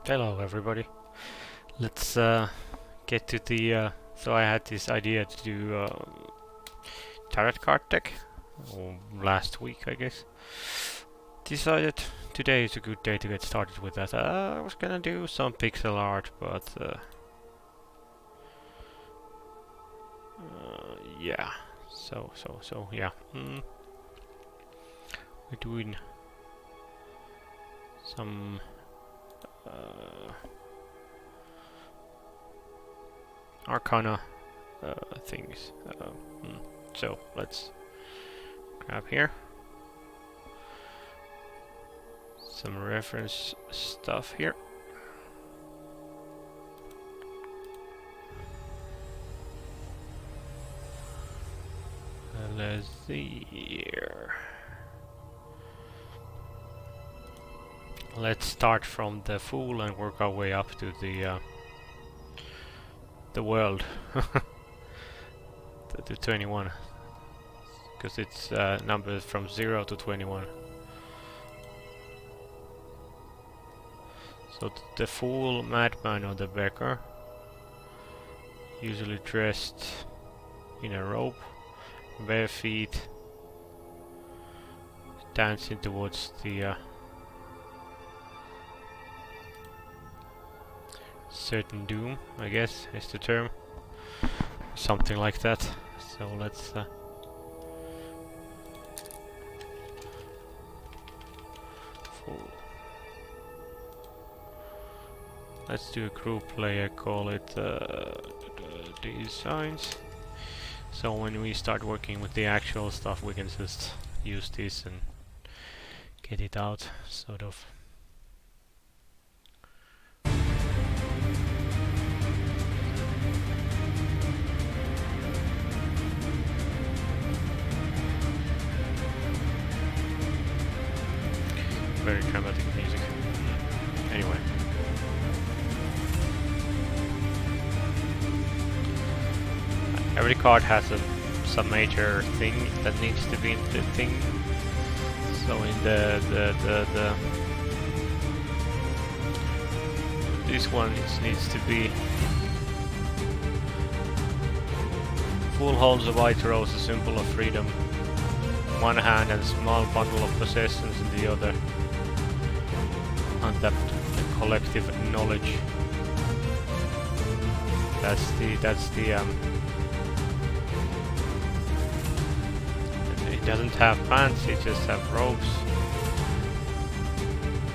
Hello everybody. Let's get to the so I had this idea to do tarot card deck last week, I guess. Decided today is a good day to get started with that. I was gonna do some pixel art, but yeah. So yeah. We're doing some Arcana things. So let's grab here some reference stuff here. Let's see here. Let's start from the Fool and work our way up to the world. to 21, because it's numbers from 0 to 21. So the Fool, Madman, or the Beggar, usually dressed in a robe, bare feet, dancing towards the certain doom, I guess is the term, something like that. So let's let's do a group player, call it designs. So when we start working with the actual stuff, we can just use this and get it out, sort of. Very dramatic music. Anyway. Every card has some major thing that needs to be in the thing. So in this one needs to be Fool holds a white rose, a symbol of freedom, in one hand, and a small bundle of possessions in the other. Untapped collective knowledge. That's the it doesn't have pants, it just have robes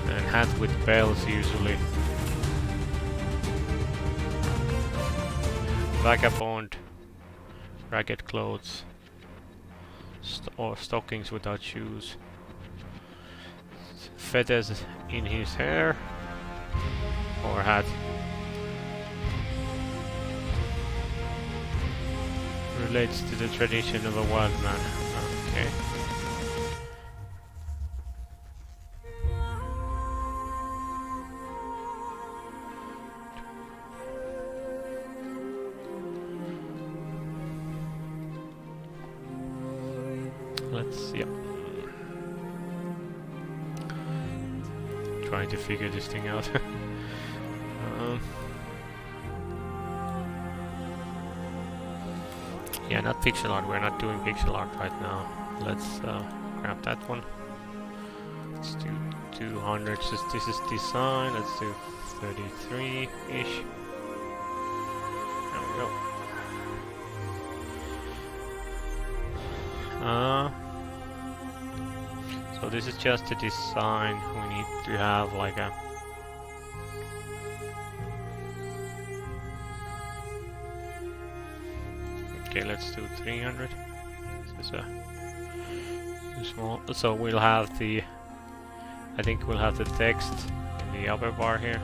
and hat with bells usually. Vagabond, ragged clothes, or stockings without shoes. Feathers in his hair or hat. Relates to the tradition of a wild man. Okay. Let's see. Trying to figure this thing out. Yeah, not pixel art. We're not doing pixel art right now. Let's grab that one. Let's do 200. This is design. Let's do 33-ish. There we go. So this is just a design. We need to have like a okay, let's do 300. This is too small. So we'll have the I think we'll have the text in the upper bar here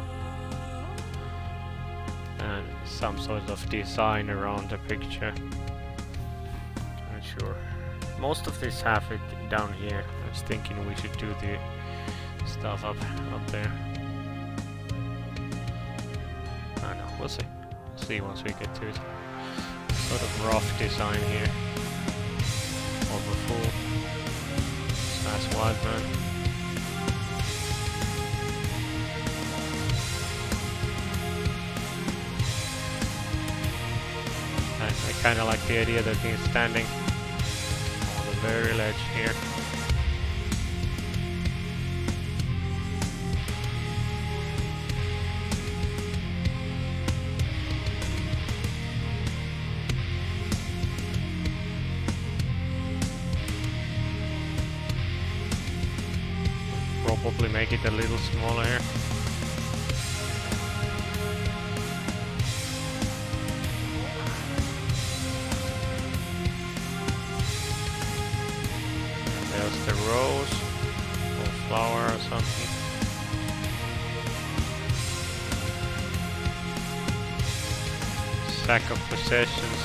and some sort of design around the picture. Not sure. Most of this have it down here. I was thinking we should do the stuff up there. I don't know, we'll see. We'll see once we get to it. Sort of rough design here. Of a Fool. /Wildman. kinda like the idea that he's standing on the very ledge here. Probably make it a little smaller here. There's the rose or flower or something. Sack of possessions.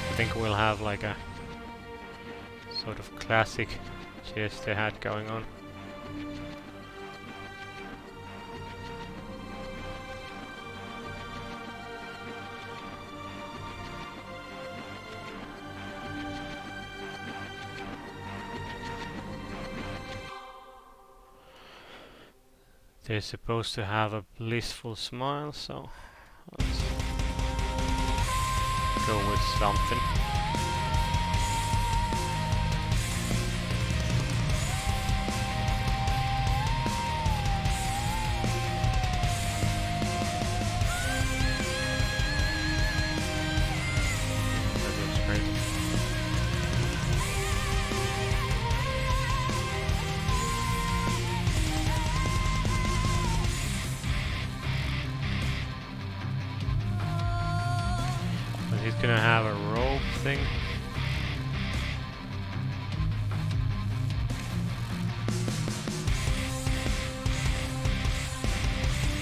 I think we'll have like a sort of classic chest they had going on. They're supposed to have a blissful smile, so let's go with something. That looks great. He's gonna have a rope thing.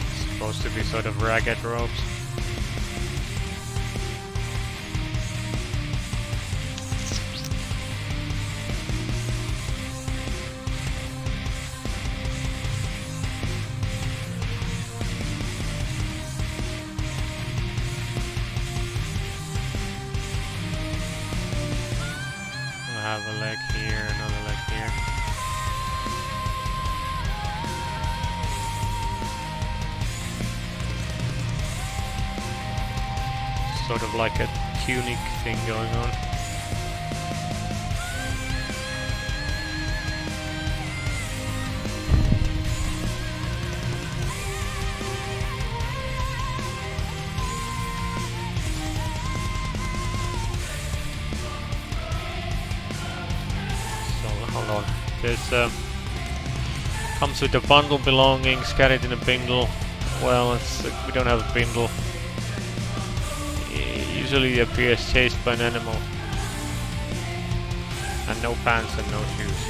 It's supposed to be sort of ragged ropes. Have a leg here, another leg here. Sort of like a tunic thing going on. Hold on. There's comes with a bundle belongings, carried in a bindle. Well, it's we don't have a bindle. Usually appears chased by an animal. And no pants and no shoes.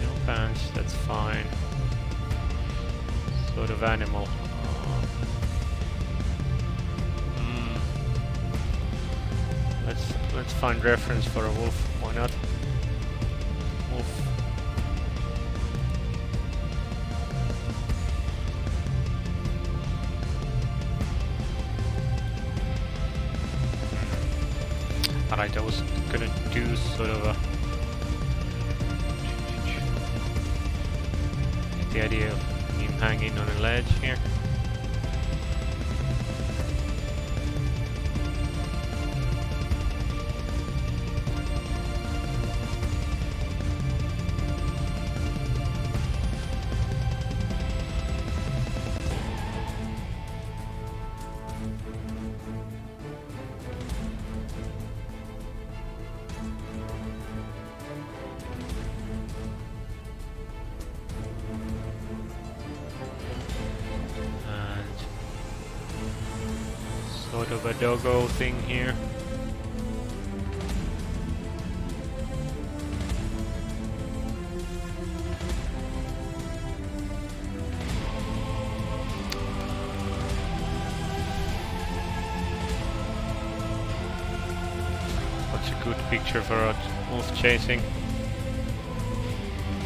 No pants, that's fine. Sort of animal. Let's find reference for a wolf. Why not? Wolf. Alright, I was gonna do sort of a the idea of him hanging on a ledge here. Sort of a doggo thing here. What's a good picture for a wolf chasing?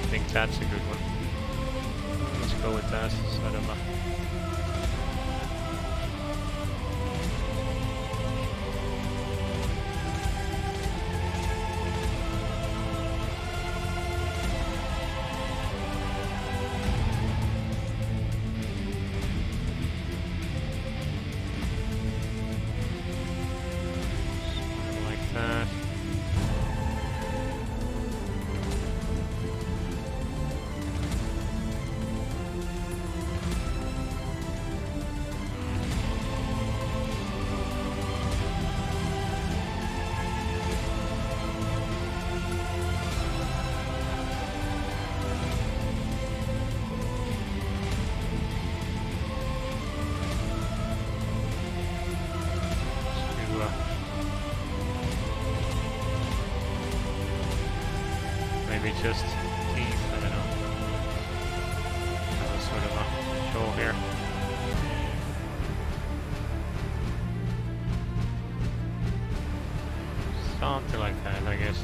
think that's a good one. Let's go with that. Sort of a like that. Maybe just teeth, I don't know. Have a sort of a show here. Something like that, I guess.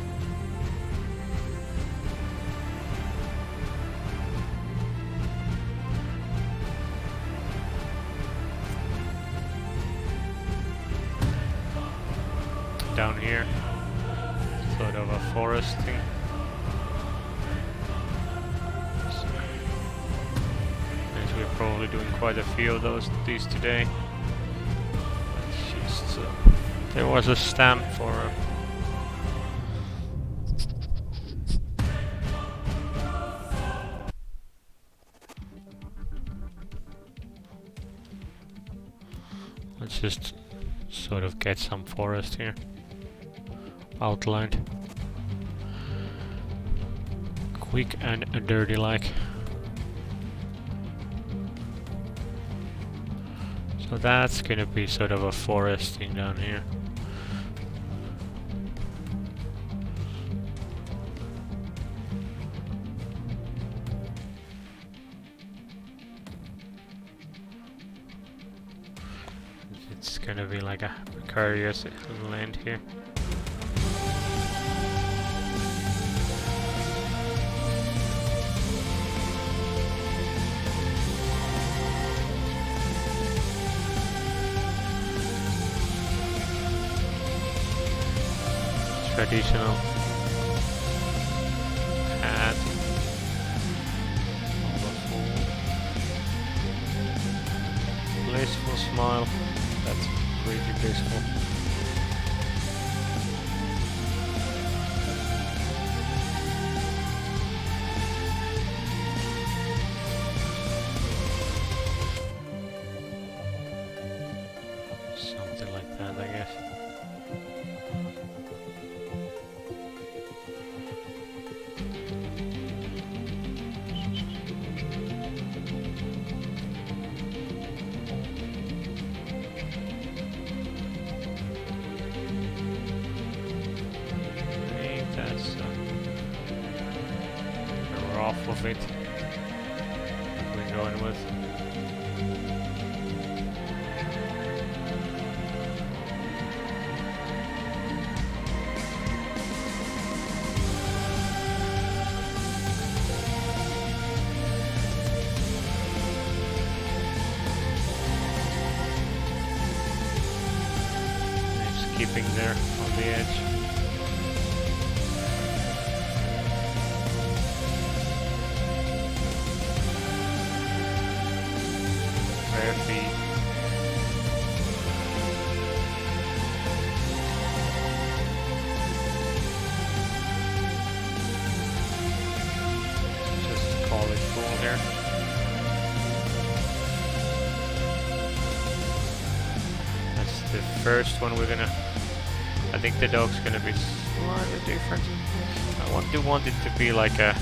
Down here, sort of a forest thing. We're probably doing quite a few of these today. Just, there was a stamp for let's just sort of get some forest here outlined. Quick and dirty like. So that's gonna be sort of a forest thing down here. It's gonna be like a precarious land here. Traditional hat, blissful smile. That's pretty blissful. Something like that, I guess. Off of it. We're going with. It's keeping there on the edge. Just call it full here. That's the first one we're gonna. I think the dog's gonna be slightly different. I do want it to be like a.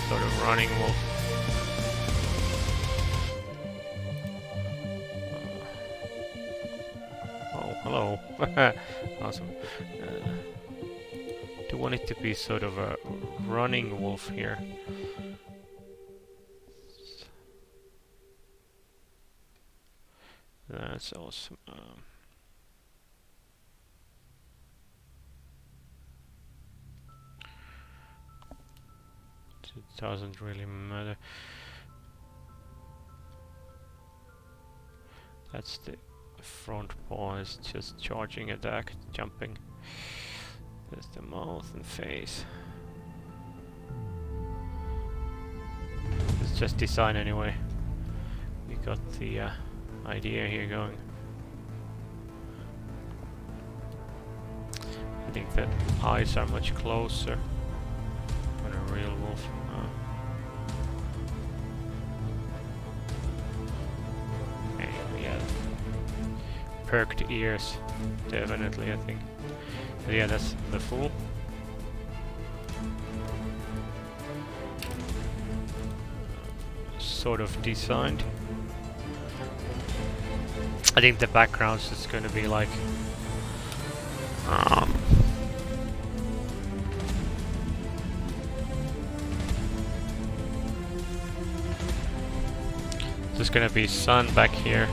Sort of running wolf. Oh, hello. Awesome. Do want it to be sort of a running wolf here. That's awesome. it doesn't really matter. That's the front paw is just charging attack, jumping. There's the mouth and face. It's just design anyway. We got the idea here going. I think the eyes are much closer on a real wolf. Yeah, perked ears, definitely. I think. But yeah, that's the fool. Sort of designed. I think the backgrounds is going to be like there's going to be sun back here.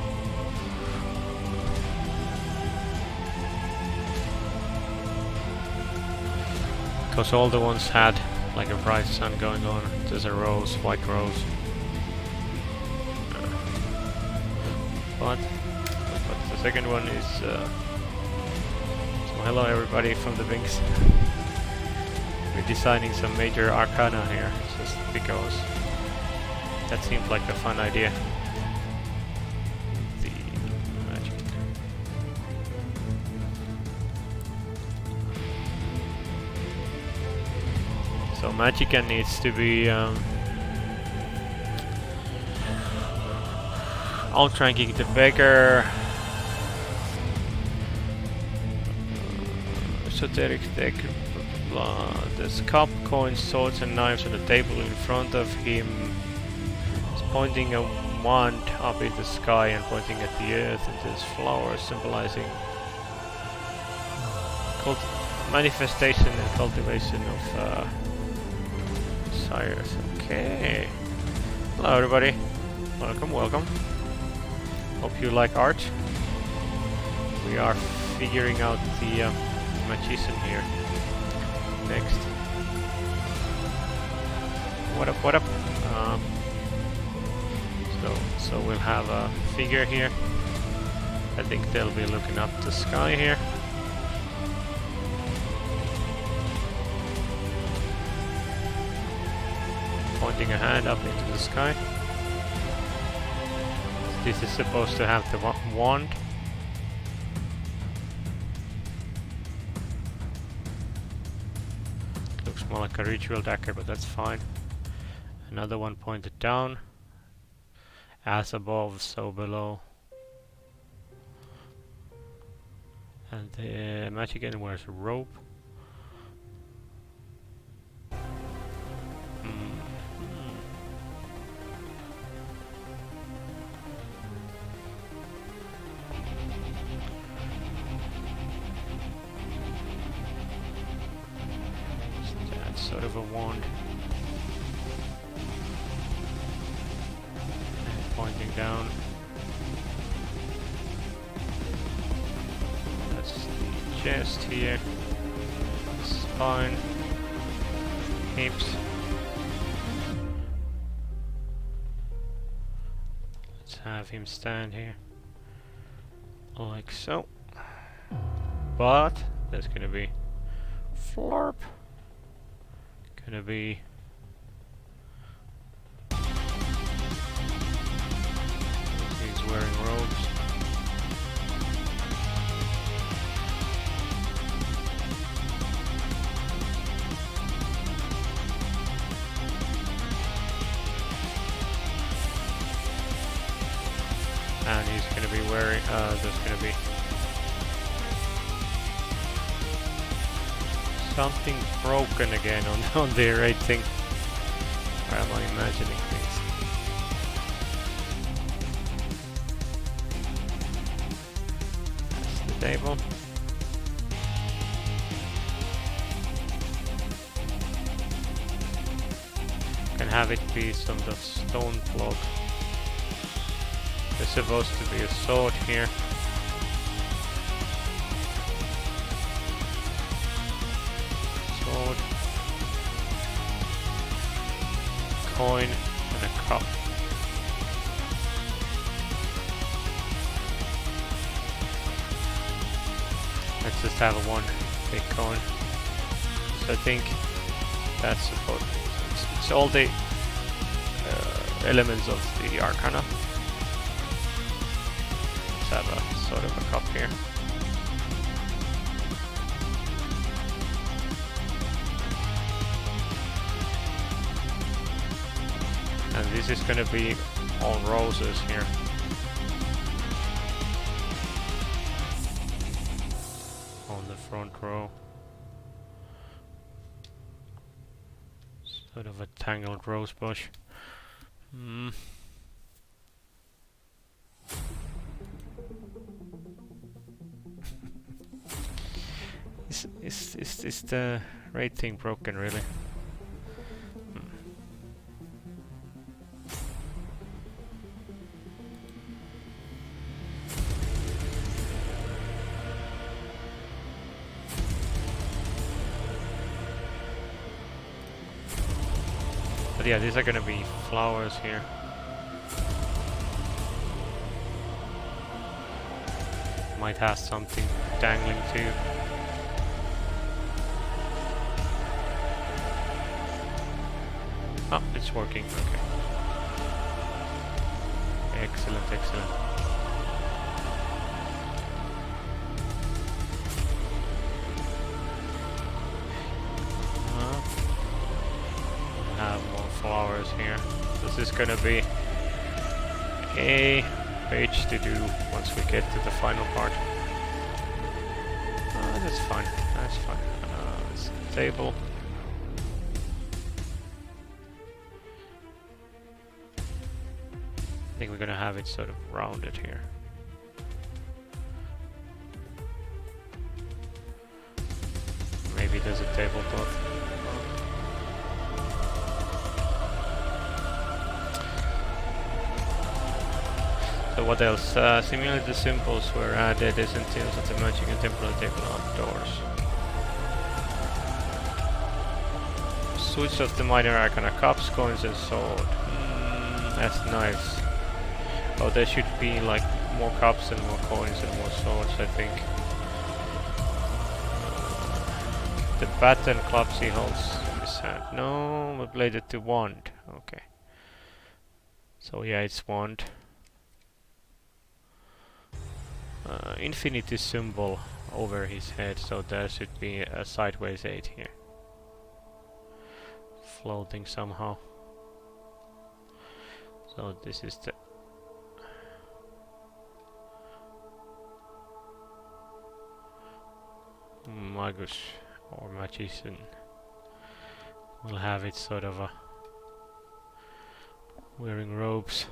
Because all the ones had like a bright sun going on. There's a rose, white rose. But the second one is so hello everybody from the Binks. We're designing some Major Arcana here, just because that seemed like a fun idea. The magic. So Magicka needs to be outranking the beggar. Esoteric deck. Blah. There's cup, coins, swords and knives on the table in front of him. He's pointing a wand up in the sky and pointing at the earth, and there's flowers symbolizing manifestation and cultivation of sires. Okay. Hello everybody. Welcome, welcome. Hope you like art. We are figuring out the magician here next. What up, what up? So we'll have a figure here. I think they'll be looking up the sky here. Pointing a hand up into the sky. This is supposed to have the wand. Looks more like a ritual dagger, but that's fine. Another one pointed down. As above, so below. And the Magicka wears a robe. Sort of a wand. And pointing down. That's the chest here. Spine. Hips. Let's have him stand here. Like so. But there's gonna be florp. Gonna be he's wearing robes. And he's gonna be wearing there's gonna be something broken again on the right thing. Or am I imagining things? That's the table. Can have it be some sort of stone block. There's supposed to be a sword here. coin and a cup. Let's just have one big coin. So I think that's supposed. It's all the elements of the Arcana. Let's have a sort of a cup here. And this is gonna be all roses here. On the front row. Sort of a tangled rose bush. Is the rating broken really? But yeah, these are gonna be flowers here. Might have something dangling too. Oh, it's working. Okay. Excellent, excellent. Have more flowers here. This is gonna be a page to do once we get to the final part. That's fine. That's fine. It's the table. I think we're gonna have it sort of rounded here. Maybe there's a tablecloth. So what else? Simulate the symbols were added essentials of the magic and temporary table outdoors. Switch of the Major Arcana cups, coins and sword. That's nice. Oh, there should be like more cups and more coins and more swords, I think. The baton clubs he holds in his hand. No, we played it to wand. Okay. So yeah, it's wand. Infinity symbol over his head, so there should be a sideways 8 here. Floating somehow. So this is the Magus or magician. We'll have it sort of wearing robes.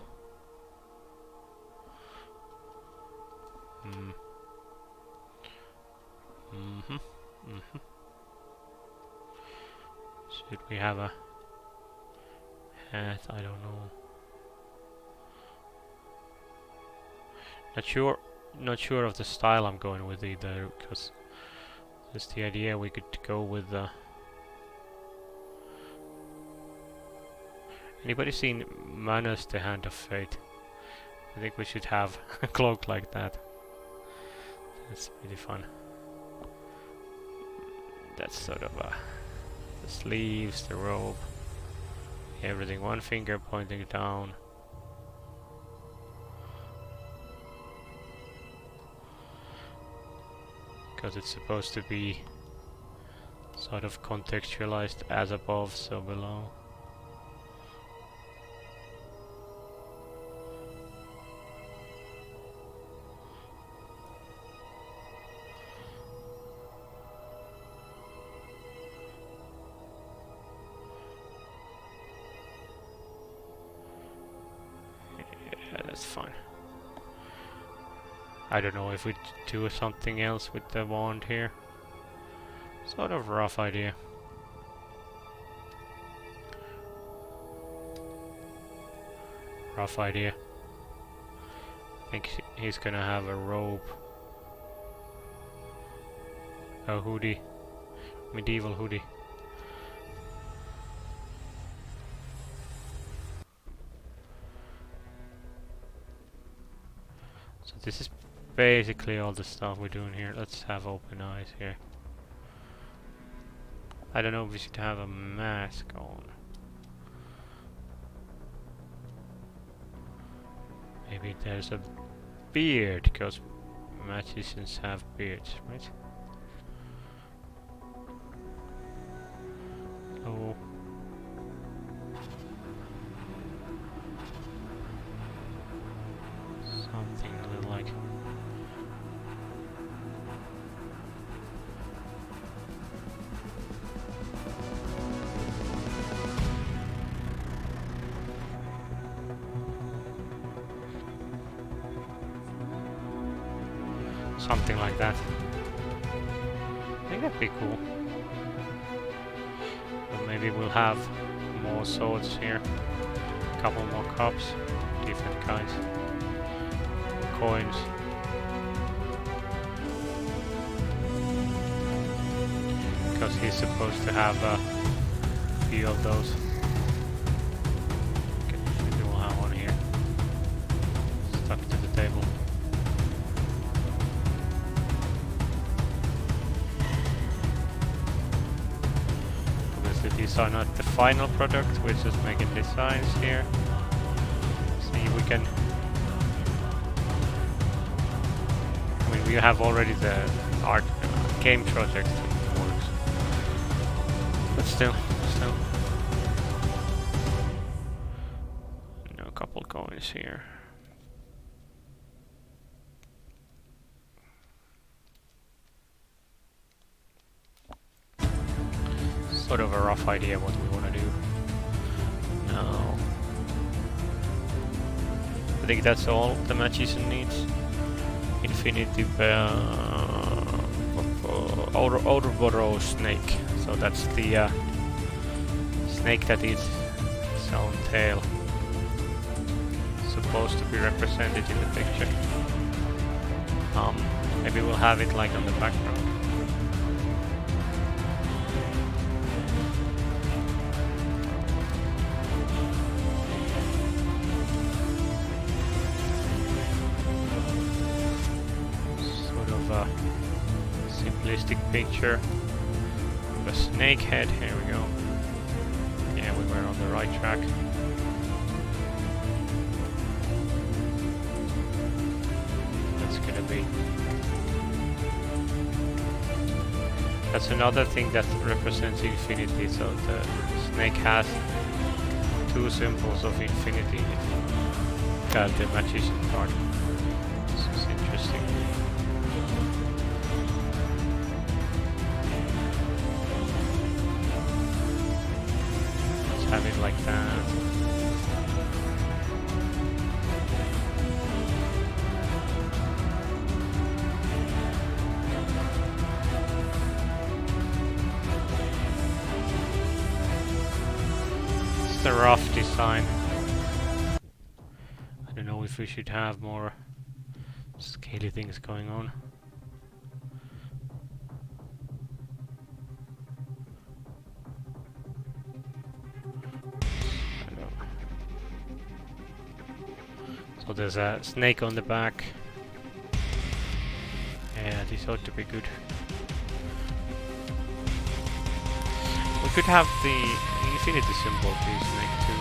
Should we have a hat? I don't know. Not sure of the style I'm going with either, because that's the idea. We could go with the. Anybody seen Manus, the Hand of Fate? I think we should have a cloak like that. That's pretty fun. That's sort of the sleeves, the robe, everything. One finger pointing down. Because it's supposed to be sort of contextualized as above, so below. That's fine. I don't know if we do something else with the wand here. Sort of rough idea. Rough idea. I think he's gonna have a robe. A hoodie. Medieval hoodie. So this is basically all the stuff we're doing here. Let's have open eyes here. I don't know if we should have a mask on. Maybe there's a beard, because magicians have beards, right? Oh. Something a little like... something like that. I think that'd be cool. But maybe we'll have more swords here. A couple more cups, different kinds. Coins. Because he's supposed to have a few of those. Okay, maybe we'll have one here. Stuck to the table. These are not the final product, we're just making designs here. See, we can... I mean, we have already the art game project that works. But still. A couple coins here. Sort of a rough idea what we want to do. Now, I think that's all the magician needs. Infinity Ouroboros snake. So that's the snake that eats its own tail. Supposed to be represented in the picture. Maybe we'll have it like on the background. Simplistic picture of a snake head. Here we go. Yeah, we were on the right track. That's gonna be... That's another thing that represents infinity. So the snake has two symbols of infinity in it. The magician card. This is interesting. Have it like that. It's a rough design. I don't know if we should have more scaly things going on. So there's a snake on the back. Yeah, this ought to be good. We could have the infinity symbol be snake too.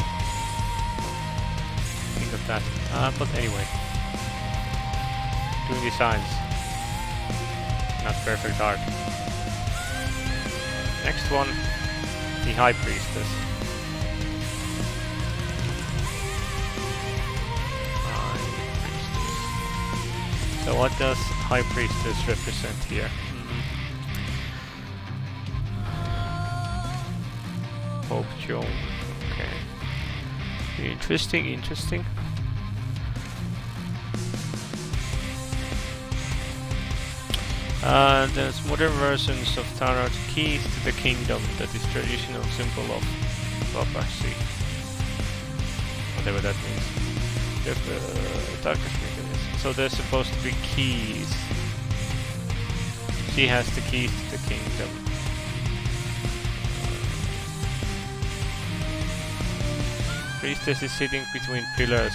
Think of that. But anyway. Doing designs. Not perfect art. Next one. The High Priestess. So what does High Priestess represent here? Pope Joan. Okay. Interesting. There's modern versions of Tarot Keys to the Kingdom, that is traditional symbol of papacy. Whatever that means. Darkest mechanism. So they're supposed to be keys. She has the keys to the kingdom. Priestess is sitting between pillars.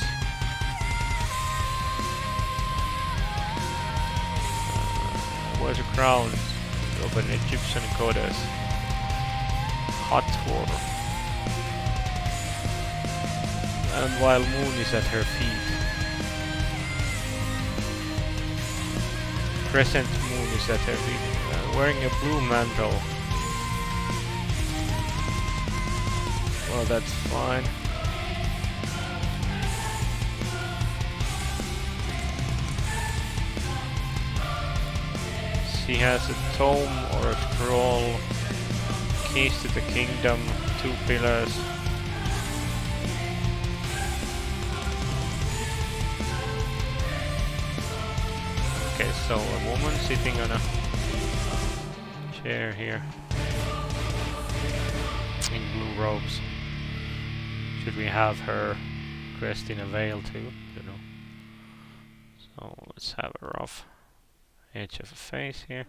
has a crown of an Egyptian goddess, Hathor, and while moon is at her feet. Crescent moon is at her feet, wearing a blue mantle. Well, that's fine. She has a tome or a scroll, keys to the kingdom, 2 pillars. Okay, so a woman sitting on a chair here in blue robes. Should we have her dressed in a veil too? I don't know. So let's have a rough edge of a face here.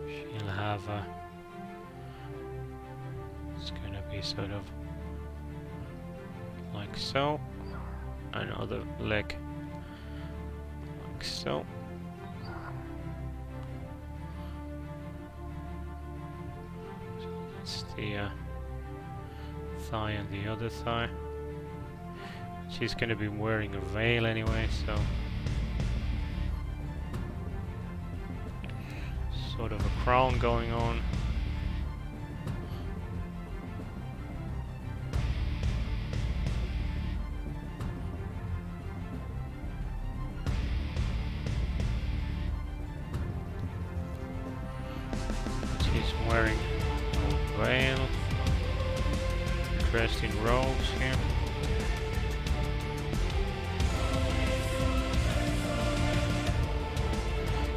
She'll have a... It's gonna be sort of like so. Another leg like so. So that's the thigh and the other thigh. She's gonna be wearing a veil anyway, so sort of a crown going on. She's wearing a veil, dressed in robes here.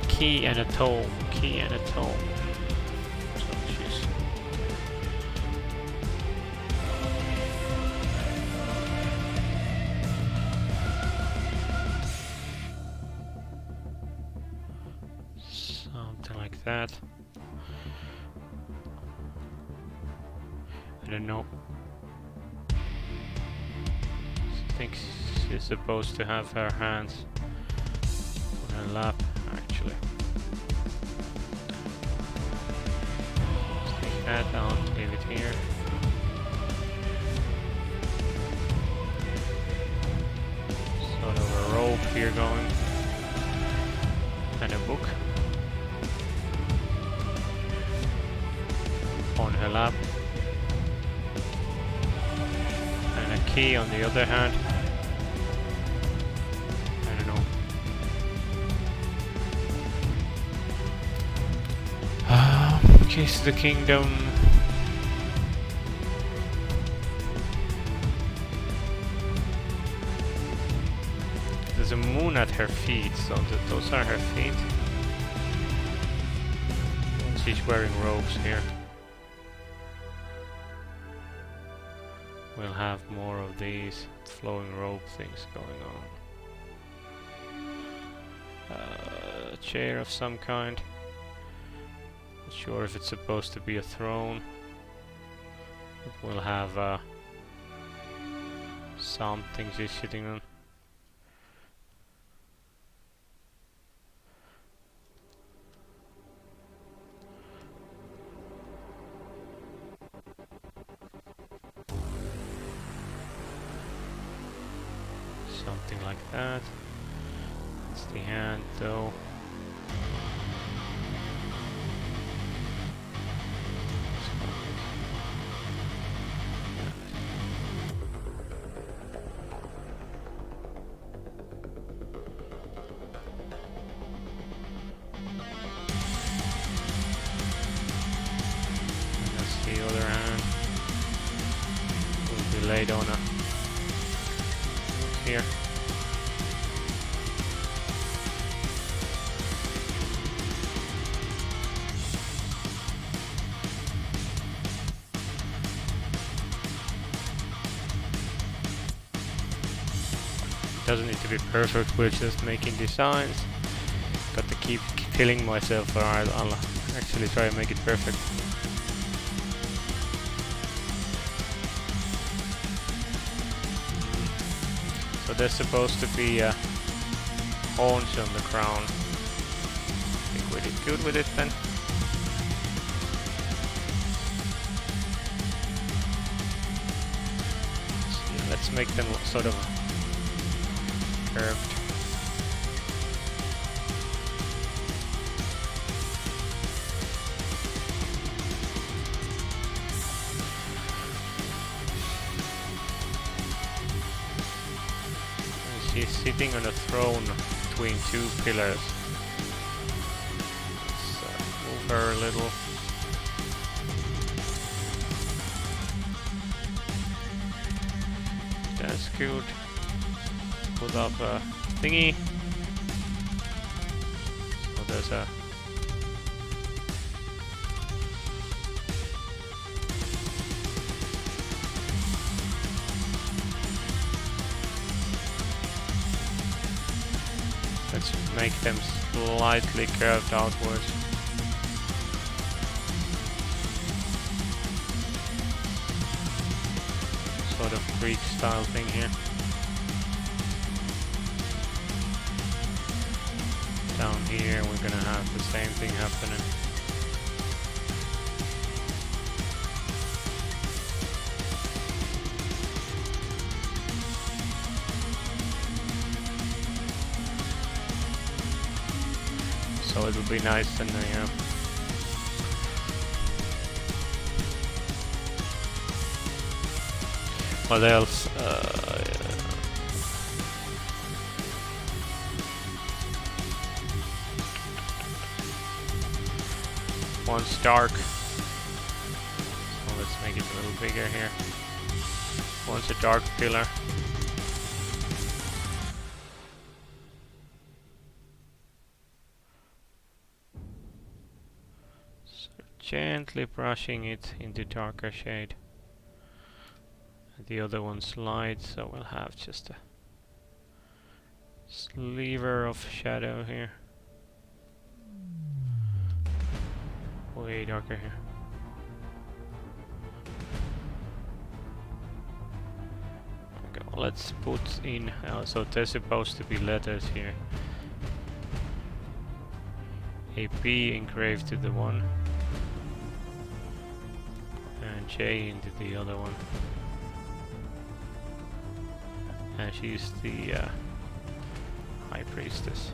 Key and a tome, key and a tome. So she's something like that. I don't know. I think she's supposed to have her hands on her lap, actually. Let's take that out, leave it here. Sort of a robe here going. And a book on her lap. Key on the other hand. I don't know. Keys to the kingdom. There's a moon at her feet, so those are her feet. She's wearing robes here. We'll have more of these flowing robe things going on. A chair of some kind. Not sure if it's supposed to be a throne. We'll have something she's sitting on. Something like that. That's the hand though. And that's the other hand. Will be laid on a here. Doesn't need to be perfect, we're just making designs. got to keep killing myself, or I'll actually try and make it perfect. So there's supposed to be horns on the crown. I think we did good with it then. So let's make them sort of curved. She's sitting on a throne between two pillars. Let's move her a little. That's good. Put up a thingy. So there's a let's make them slightly curved outwards. Sort of Greek style thing here. Down here we're gonna have the same thing happening. So it will be nice and what else? One's dark, so let's make it a little bigger here. One's a dark pillar. So gently brushing it into darker shade. And the other one's light, so we'll have just a sliver of shadow here. Way darker here. Okay, well, let's put in, so there's supposed to be letters here. A P engraved to the one, and J into the other one. And she's the High Priestess.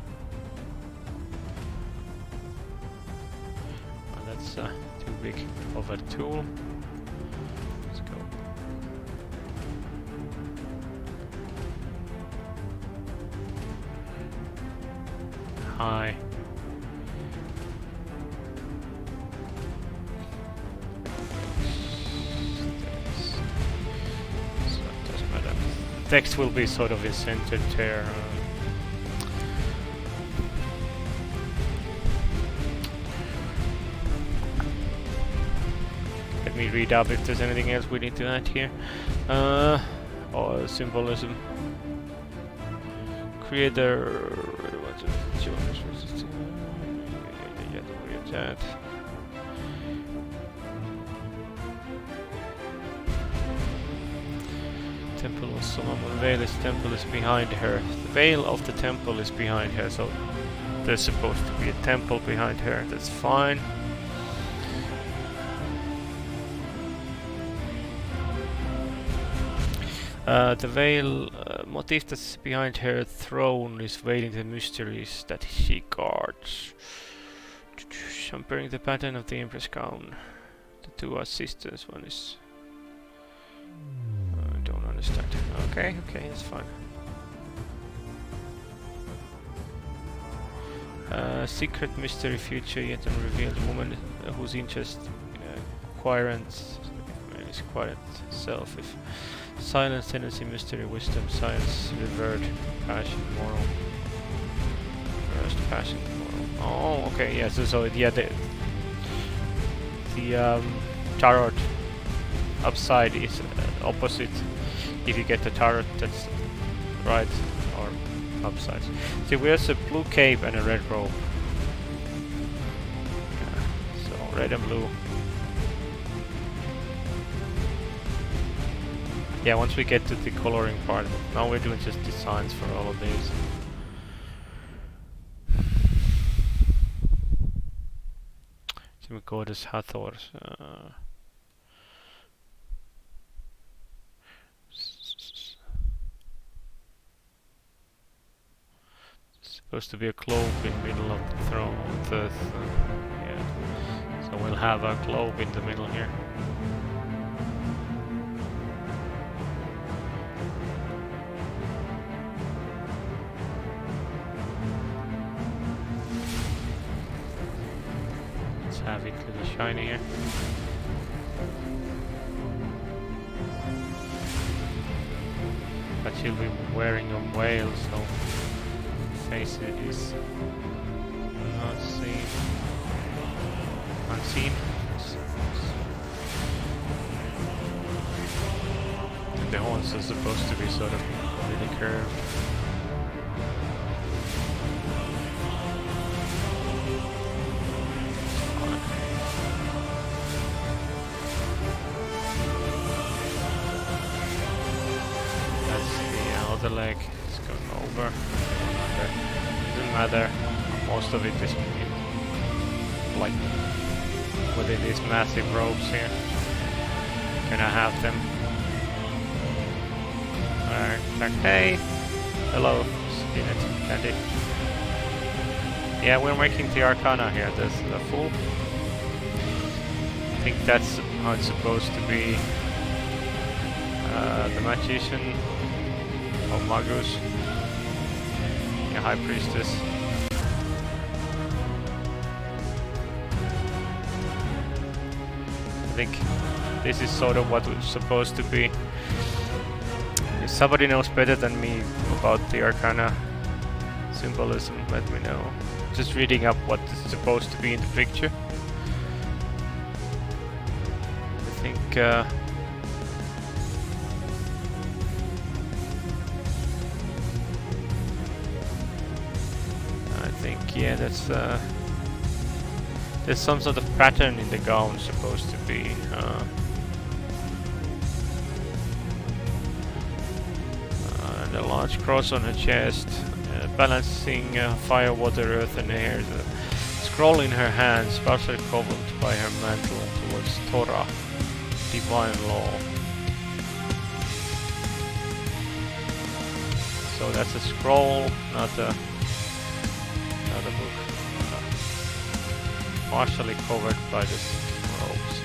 That's too big of a tool. Let's go. High. So it doesn't matter. The text will be sort of in centered there. Let me read up if there's anything else we need to add here. Or symbolism. Creator. That. Temple of Solomon. Veil's temple is behind her. The veil of the temple is behind her, so there's supposed to be a temple behind her. That's fine. The veil motif that's behind her throne is veiling the mysteries that she guards. Comparing the pattern of the Empress gown. The two are sisters. One is... I don't understand. Okay, that's fine. Secret mystery future yet unrevealed woman whose interest querent is querent self. If silence, tendency, mystery, wisdom, science, revert, passion, moral. First, passion, moral. Oh, okay, yeah. So yeah, the tarot upside is opposite. If you get the tarot that's right or upside. See, we have a blue cape and a red robe. red and blue. Yeah, once we get to the coloring part, now we're doing just designs for all of these. So we go to Hathors. Supposed to be a globe in the middle of the throne. Yeah. So we'll have a globe in the middle here. Let's have it a little shiny here. But she'll be wearing a veil, so face is not seen. Unseen. And the horns are supposed to be sort of really curved. That's the other leg. It's going over. Doesn't matter. Most of it is like within these massive ropes here. Gonna have them. Alright, hey! Hello, Spinnet Candy. Yeah, we're making the Arcana here. This is a fool. I think that's how it's supposed to be. The Magician of Magus. Yeah, High Priestess. I think this is sort of what it's supposed to be. If somebody knows better than me about the Arcana symbolism, let me know. Just reading up what this is supposed to be in the picture. I think yeah, that's there's some sort of pattern in the gown supposed to be. And a large cross on her chest, balancing fire, water, earth, and air. The scroll in her hands, partially covered by her mantle towards Torah, divine law. So that's a scroll, not a book. Partially covered by the ropes.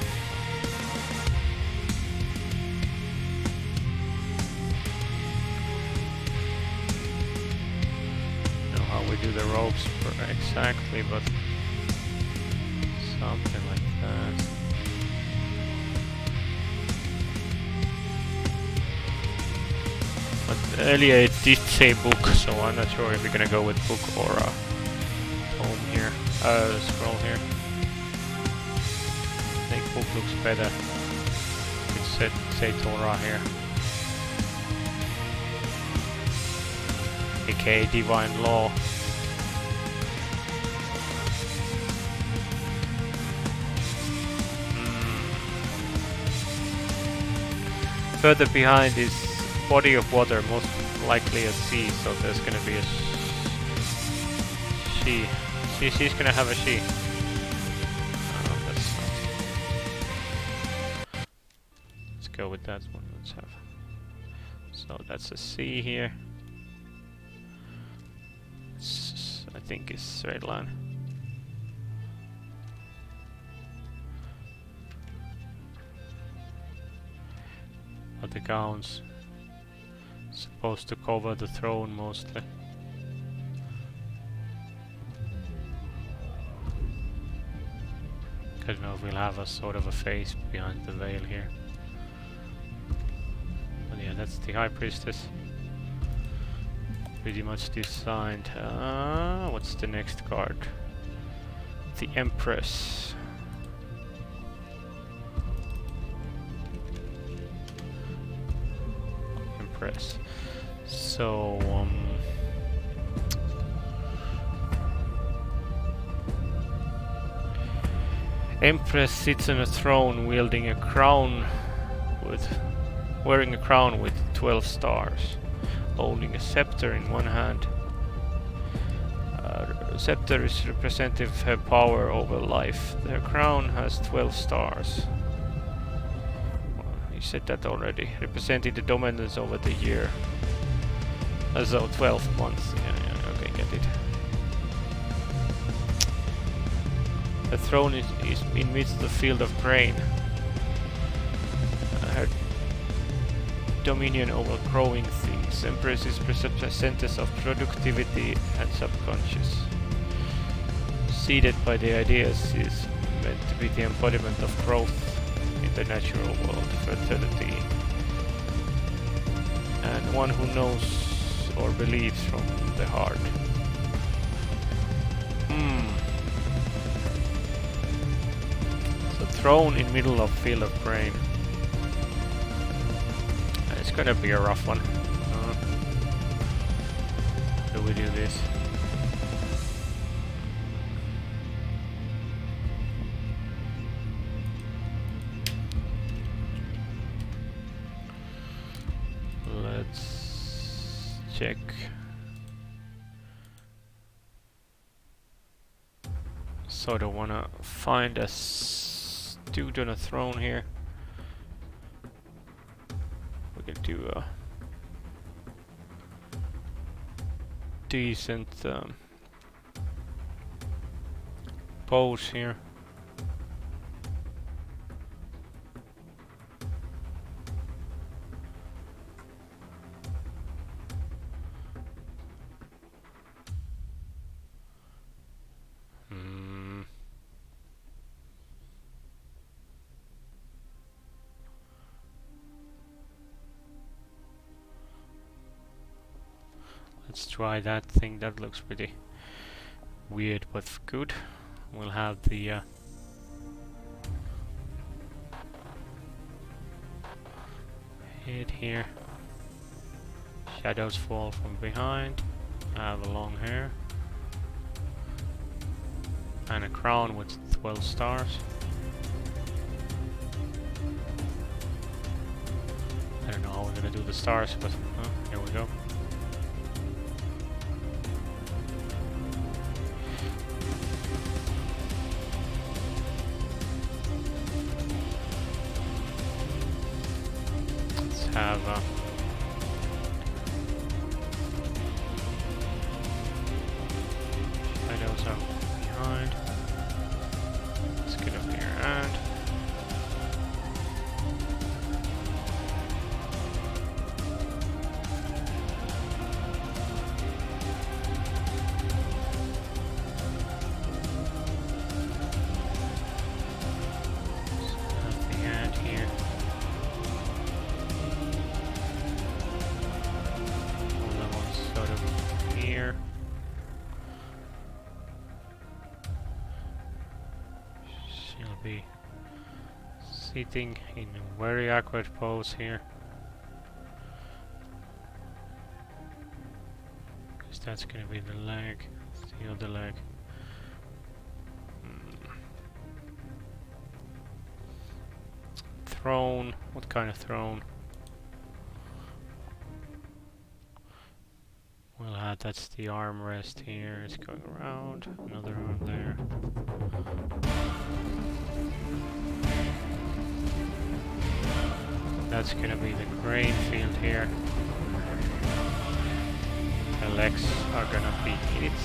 Know how we do the ropes exactly, but something like that. But earlier it did say book, so I'm not sure if we're gonna go with book or a tome here. Scroll here. I think book looks better. It say Torah here. aka divine law. Further behind is body of water, most likely a sea, so there's gonna be a she. She's gonna have a she. Oh, that's not. Let's go with that one. Let's have. So that's a sea here. I think it's straight line. But the gowns supposed to cover the throne mostly. Because now we'll have a sort of a face behind the veil here. But yeah, that's the High Priestess. Pretty much designed. What's the next card? The Empress. Empress. So Empress sits on a throne wielding a crown wearing a crown with 12 stars, holding a scepter in one hand. Scepter is representative of her power over life. Their crown has 12 stars. Well, you said that already. Representing the dominance over the year. So 12 months. Yeah, okay, get it. The throne is in midst of the field of grain. Her dominion over growing things. Empress is representative of productivity and subconscious. Seeded by the ideas, she is meant to be the embodiment of growth in the natural world, fertility, and one who knows or believes from the heart. So throne in middle of field of grain. It's gonna be a rough one. How do we do this? Let's check. Sort of wanna find a dude on a throne here. We can do a decent pose here. Let's try that thing. That looks pretty weird but good. We'll have the head here. Shadows fall from behind. Have a long hair. And a crown with 12 stars. I don't know how we're gonna do the stars, but here we go. Have shadows out behind. Let's get up here and have the hand here. Here. She'll be sitting in a very awkward pose here. Because that's gonna be the leg, the other leg. Throne, what kind of throne? That's the armrest here. It's going around. Another arm there. That's gonna be the grain field here. The legs are gonna be it.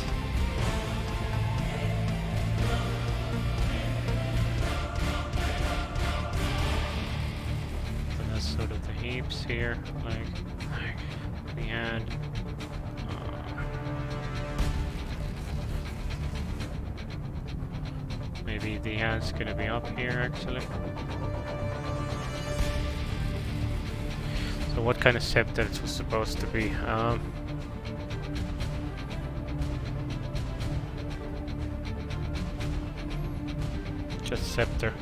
So that's sort of the hips here, like the hand. Maybe the hand's gonna be up here actually. So what kind of scepter it was supposed to be? Just scepter.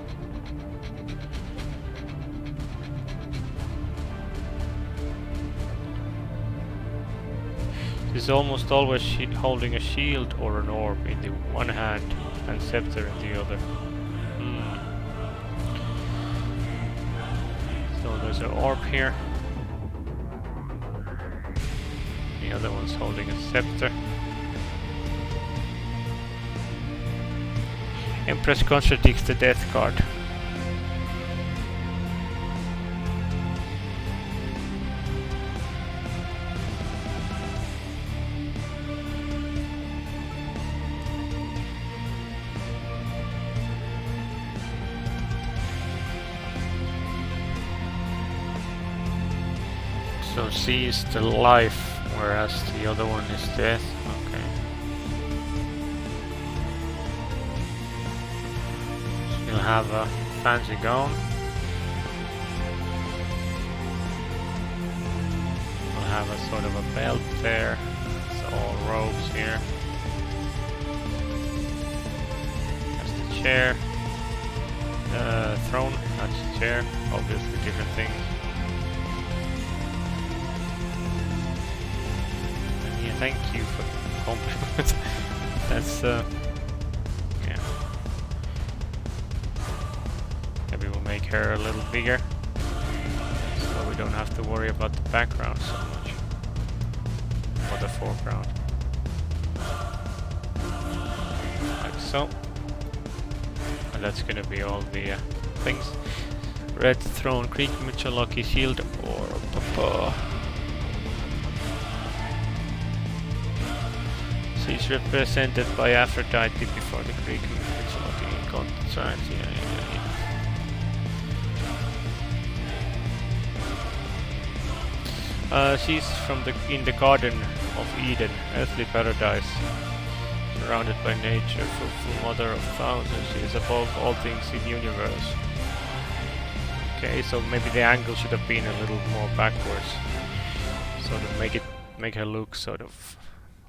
She's almost always holding a shield or an orb in the one hand and scepter in the other. There's an orb here. The other one's holding a scepter. Empress contradicts the death card. So C is the life, whereas the other one is death. Okay. So you'll have a fancy gown. We'll have a sort of a belt there. It's all robes here. That's the chair. Throne, that's the chair. Obviously different things. Thank you for the compliment. That's yeah. Maybe we'll make her a little bigger, so we don't have to worry about the background so much, or the foreground. Like so. And that's gonna be all the things. Red throne, Greek mythology, shield, or papa. Is represented by Aphrodite before the Greek mythology contract. She's from in the Garden of Eden, earthly paradise, surrounded by nature, fruitful mother of thousands. She is above all things in universe. Okay, so maybe the angle should have been a little more backwards, sort of make her look sort of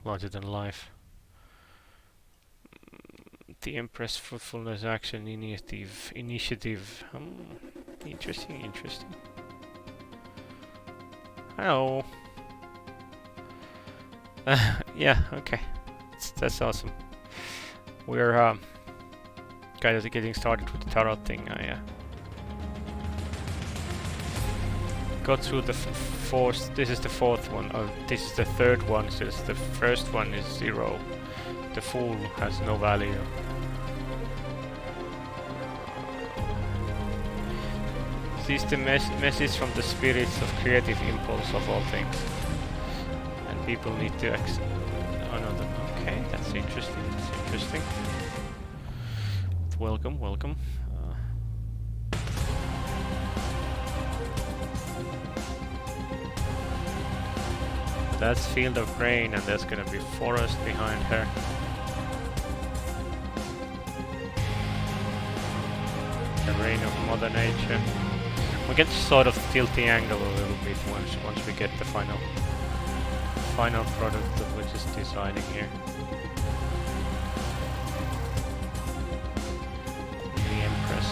larger than life. The Empress, fruitfulness, action, initiative. Interesting. Hello. Yeah, okay. That's awesome. We're kind of getting started with the tarot thing. I got through the fourth. This is the fourth one. This is the third one. So the first one is 0. The Fool has no value. Sees the message from the spirits of creative impulse of all things, and people need to accept another. Okay, that's interesting. Welcome. That's Field of Grain, and there's gonna be forest behind her. The reign of Mother Nature. We can sort of tilt the angle a little bit once we get the final product that we're just designing here. The Empress.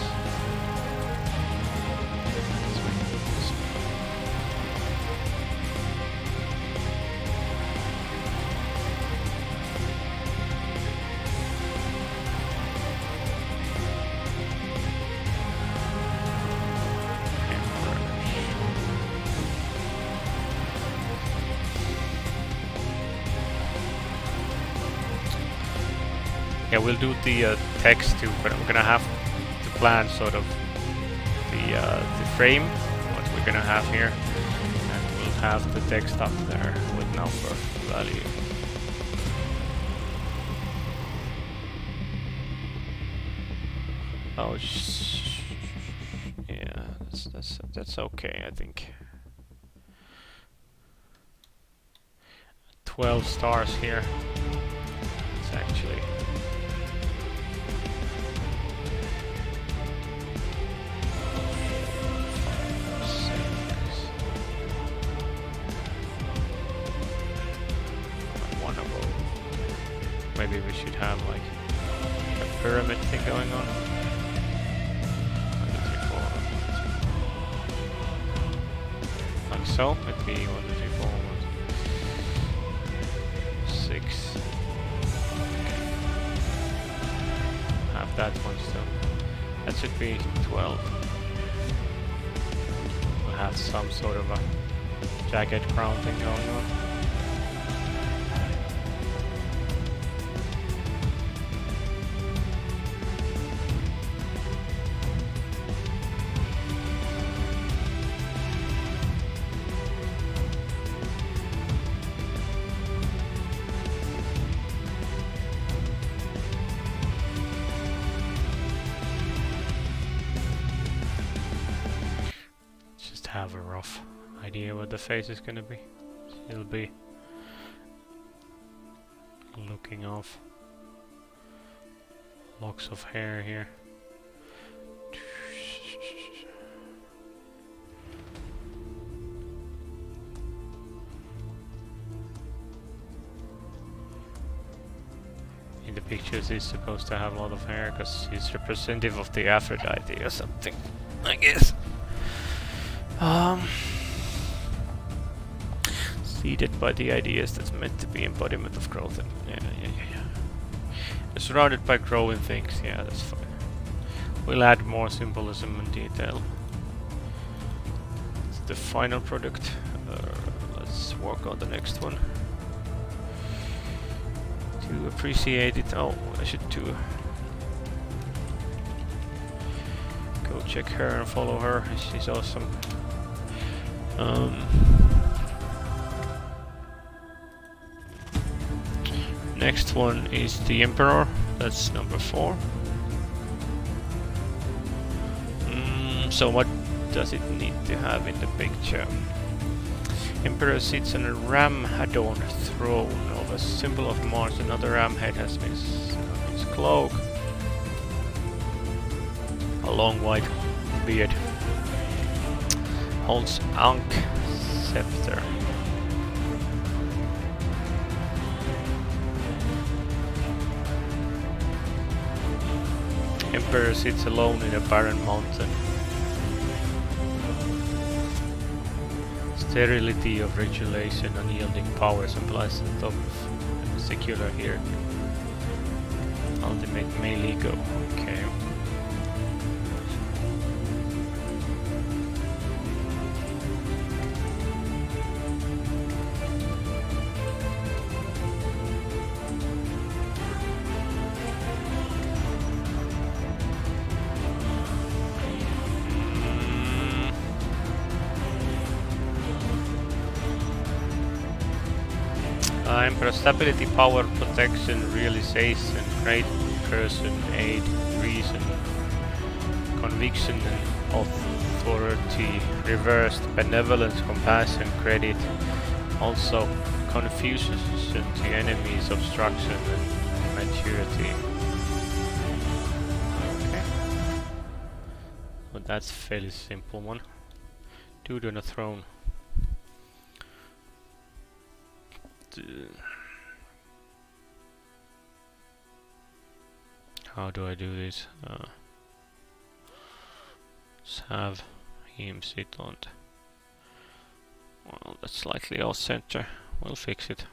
Yeah, we'll do the text too, but I'm gonna have to plan sort of the frame, what we're gonna have here, and we'll have the text up there with number value. Oh, yeah, that's okay, I think. 12 stars here. It's actually. Maybe we should have like a pyramid thing going on. 1, 2, 3, 4. Like so. It'd be 1, 2, 3, 4, 1, 6. Okay. Have that one still. That should be 12. We'll have some sort of a jagged crown thing going on. Have a rough idea what the face is gonna be. It'll be looking off locks of hair here. In the pictures he's supposed to have a lot of hair because he's representative of the Aphrodite or something, I guess. Seeded by the ideas that's meant to be embodiment of growth. And yeah. Surrounded by growing things. Yeah, that's fine. We'll add more symbolism and detail. It's the final product. Let's work on the next one. To appreciate it. Oh, I should too. Go check her and follow her. She's awesome. Next one is the Emperor. That's number 4. So what does it need to have in the picture? Emperor sits on a ram-adorned throne of a symbol of Mars. Another ram head has been on his cloak. A long white beard. Holds Ankh scepter. Emperor sits alone in a barren mountain. Sterility of regulation, unyielding power supplies the top of secular here. Ultimate melee go. Okay. Emperor stability, power, protection, realization, great person, aid, reason, conviction and authority, reversed, benevolence, compassion, credit, also confusion to enemies, obstruction and maturity. Okay. Well, that's a fairly simple one. Dude on a throne. How do I do this? Let's have him sit on the... Well, that's slightly off center. We'll fix it.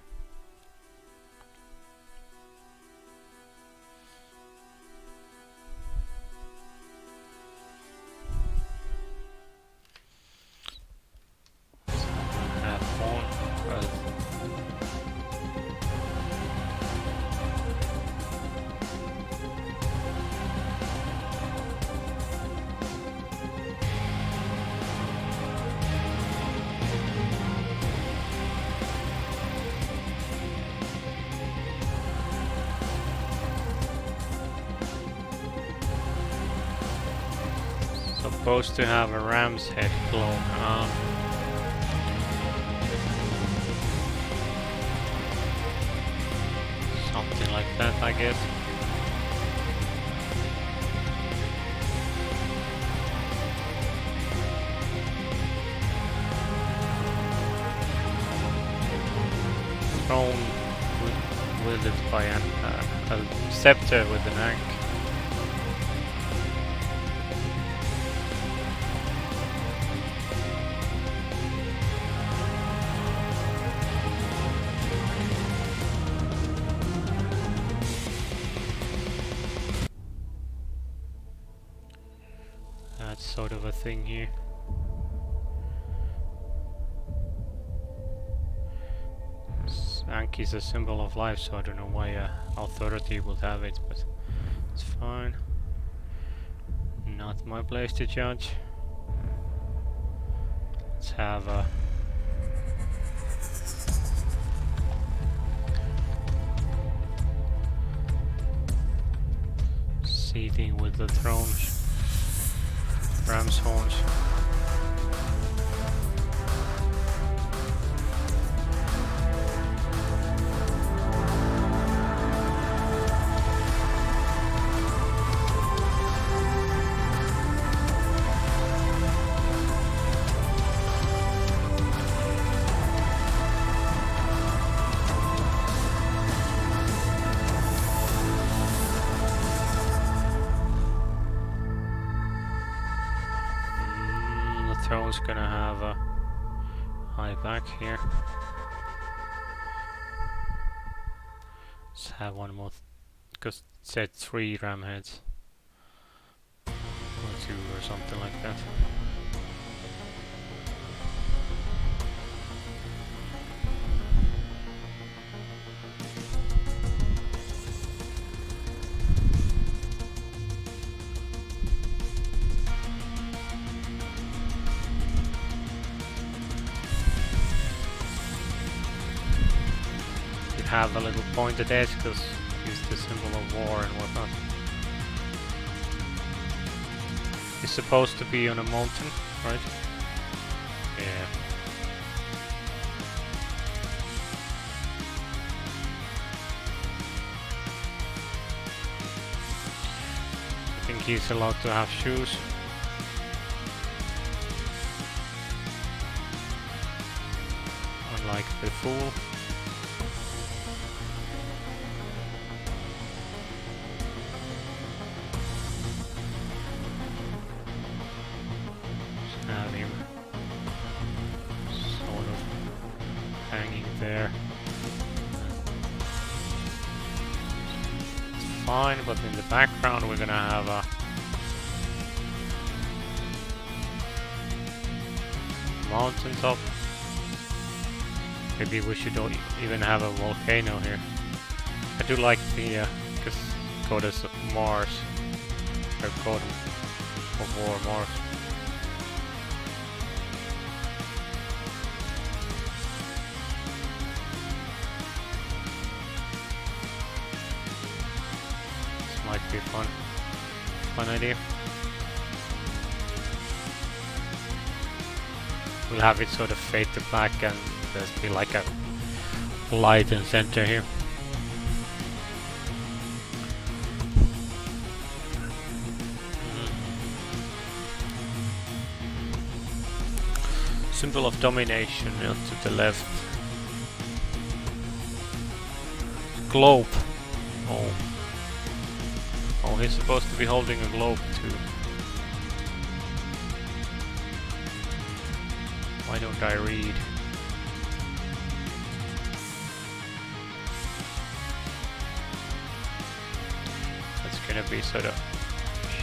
Supposed to have a ram's head clone. Something like that, I guess. Thrown wielded by a scepter with an ankh. Sort of a thing here. Anki is a symbol of life, so I don't know why authority would have it, but it's fine. Not my place to judge. Let's have a seating with the thrones, ram's horns. Throne's gonna have a high back here. Let's have one more, because it said 3 ram heads. Or 2 or something like that. Have a little pointed edge because it's the symbol of war and whatnot. It's supposed to be on a mountain, right? Yeah. I think he's allowed to have shoes. Unlike the fool. There. It's fine, but in the background we're gonna have a mountain top. Maybe we should even have a volcano here. I do like the goddess of Mars, or god of war Mars. Might be fun idea. We'll have it sort of fade to black and there's be like a light in center here. Symbol of domination to the left. Globe. Oh, he's supposed to be holding a globe too. Why don't I read? That's gonna be sort of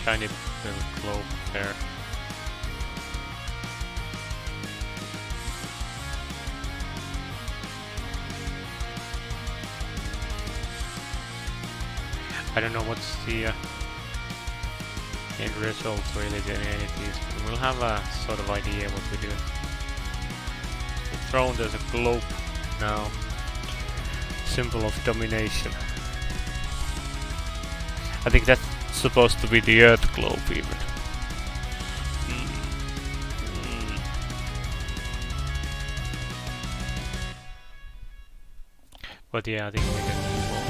shiny little globe there. I don't know what's the end result really in any of these, but we'll have a sort of idea what we're doing. The throne, there's a globe now, symbol of domination. I think that's supposed to be the Earth globe even. But yeah, I think we can move on.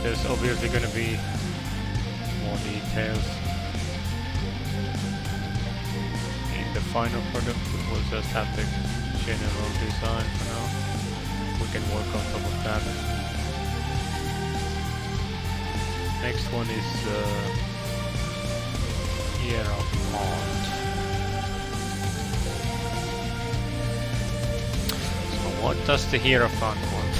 There's obviously going to be more details in the final product. We'll just have the general design for now. We can work on top of that. Next one is year of pond. So What does the Hierophant want?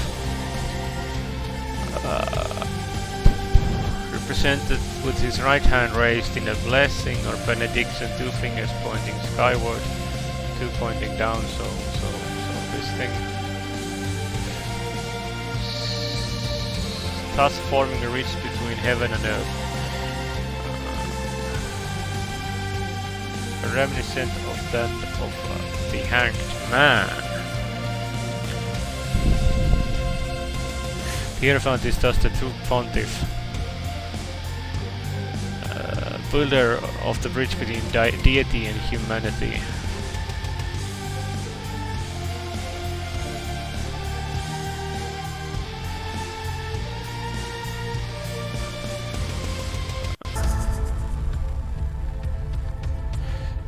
Represented with his right hand raised in a blessing or benediction, two fingers pointing skyward, two pointing down, so this thing. Thus forming a ridge between heaven and earth. A reminiscent of that of the hanged man. The Hierophant is thus the true pontiff, builder of the bridge between deity and humanity.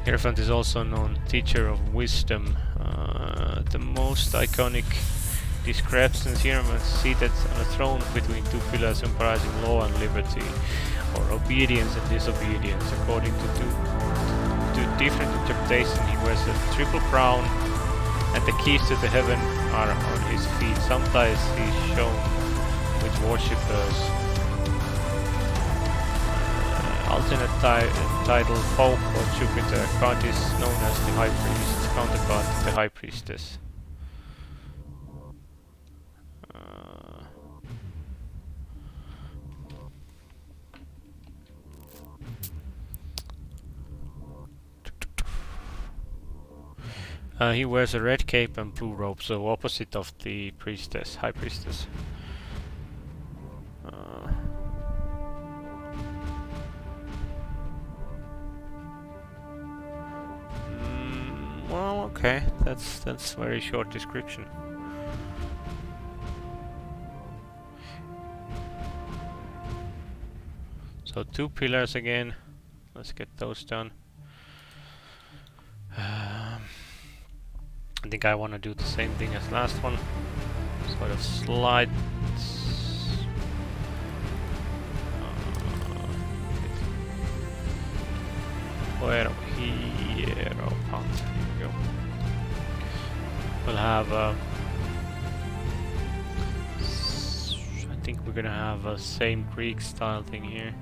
Hierophant is also known teacher of wisdom. The most iconic descriptions Hierophant seated on a throne between two pillars symbolizing law and liberty, or obedience and disobedience. According to two different interpretations, he wears a triple crown, and the keys to the heaven are on his feet. Sometimes he is shown with worshippers. Alternate title Pope or Jupiter. God is known as the High Priest, counterpart to the High Priestess. He wears a red cape and blue robe, so opposite of the priestess, High Priestess. Well, okay, that's very short description. So 2 pillars again. Let's get those done. I think I want to do the same thing as last one. Sort of slide. Where Hierophant. Here we go. We'll have. I think we're gonna have a same Greek style thing here,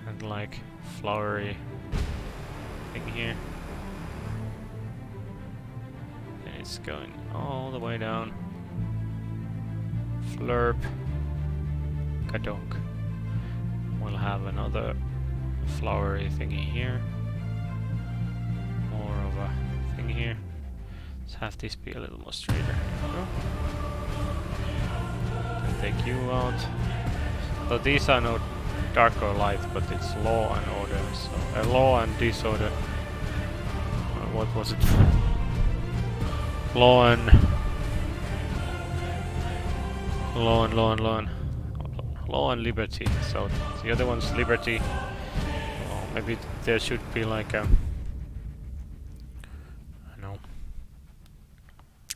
and like flowery thing here. It's going all the way down. Flurp. Kadonk. We'll have another flowery thingy here. More of a thing here. Let's have this be a little more straighter. And take you out. So these are not dark or light, but it's law and order. So law and disorder. What was it? Law and liberty. So the other one's liberty. Well, maybe there should be like a. I know.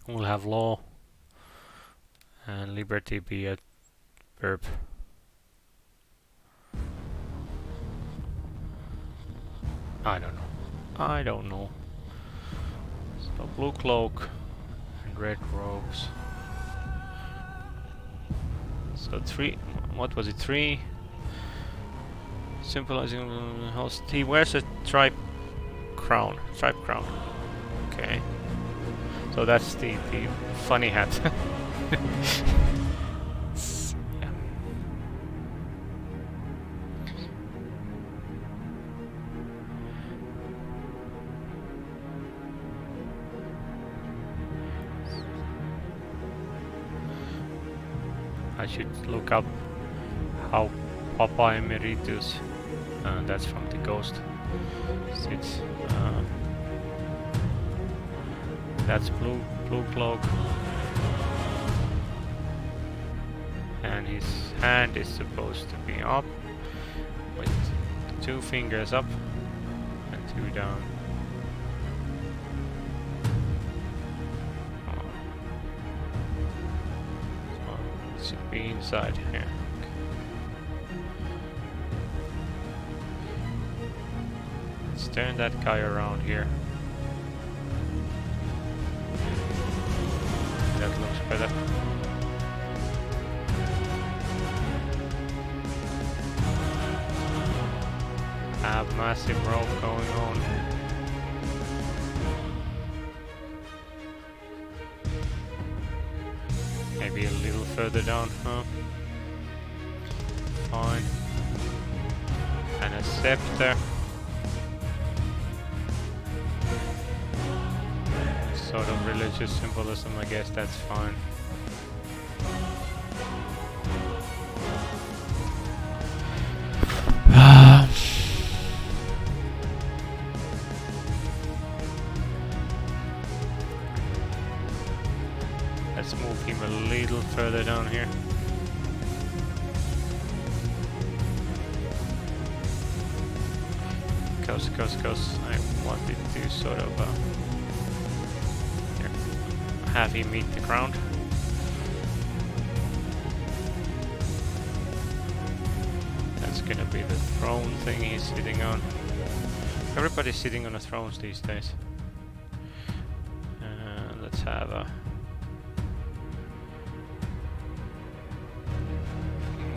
We'll have law and liberty be a verb. I don't know. So blue cloak. Red robes. So 3. What was it? 3. Symbolizing host. He wears a tripe crown. Okay. So that's the funny hat. Yeah. I should look up how Papa Emeritus, that's from the Ghost, sits. That's blue cloak, and his hand is supposed to be up with 2 fingers up and 2 down. Should be inside here. Okay. Let's turn that guy around here. looks better. Have massive rope going on. Maybe a little further down, huh? Fine. And a scepter. Sort of religious symbolism, I guess that's fine. Let's move him a little further down here. Cause I wanted to sort of have him meet the ground. That's gonna be the throne thing he's sitting on. Everybody's sitting on the thrones these days. Let's have a...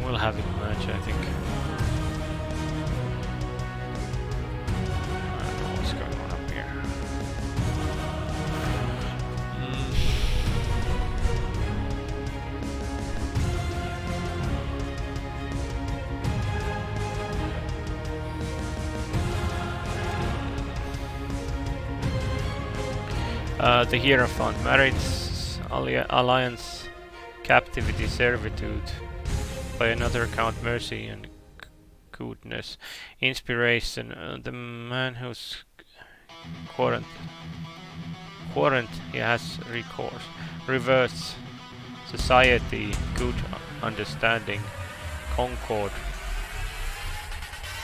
We'll have it match, I think. I don't know what's going on up here. The Hierophant, marriage, alliance, captivity, servitude. By another count, mercy and goodness. Inspiration, the man who's quarrant, he has recourse. Reverse, society, good understanding, concord.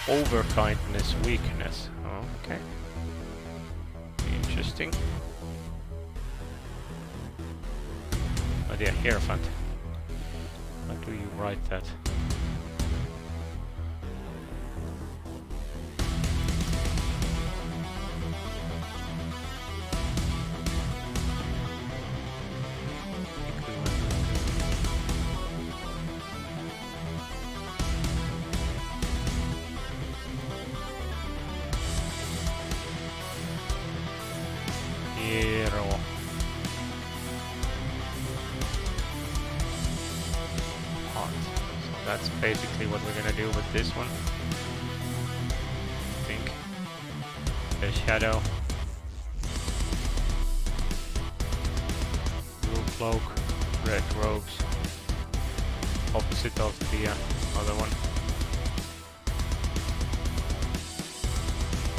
Overkindness, weakness. Oh, okay. Interesting. Oh dear, Hierophant. How do you write that? Hero. That's basically what we're gonna do with this one. I think. The shadow. Blue cloak, red robes. Opposite of the other one.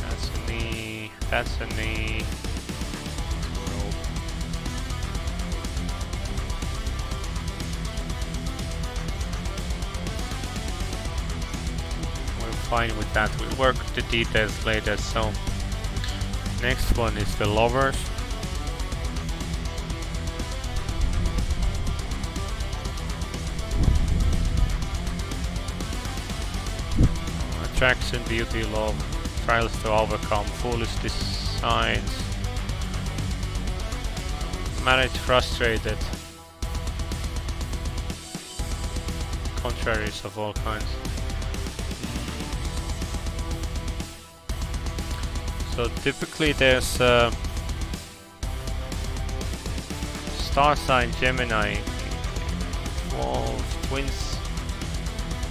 That's a knee. That's a knee. Fine with that, we'll work the details later. So next one is the lovers. Attraction, beauty, love, trials to overcome, foolish designs, marriage frustrated, contraries of all kinds. So typically there's star sign Gemini, wolf, twins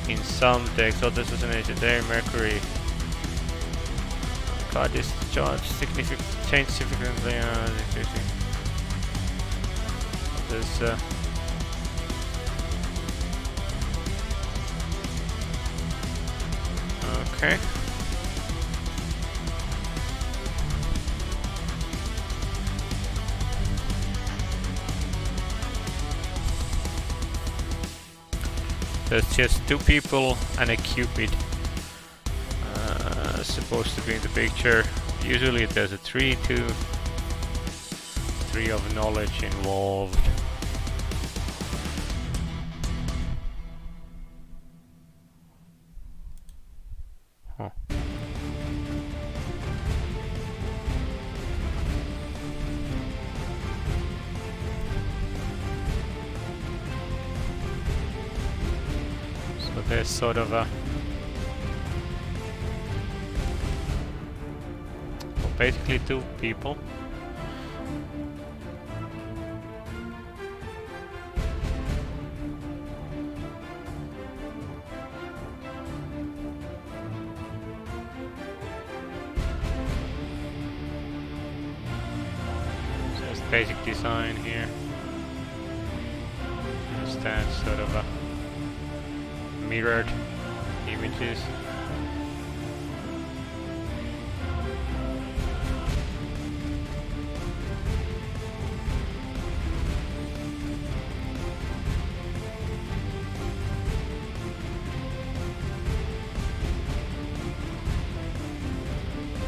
in some decks. So this is an age there, Mercury. Card is charged change significantly. There's okay. There's just two people and a cupid supposed to be in the picture. Usually there's a tree too. Tree of knowledge involved. Huh. there's sort of a... well, basically two people. Basic design here. Understand sort of a mirrored images.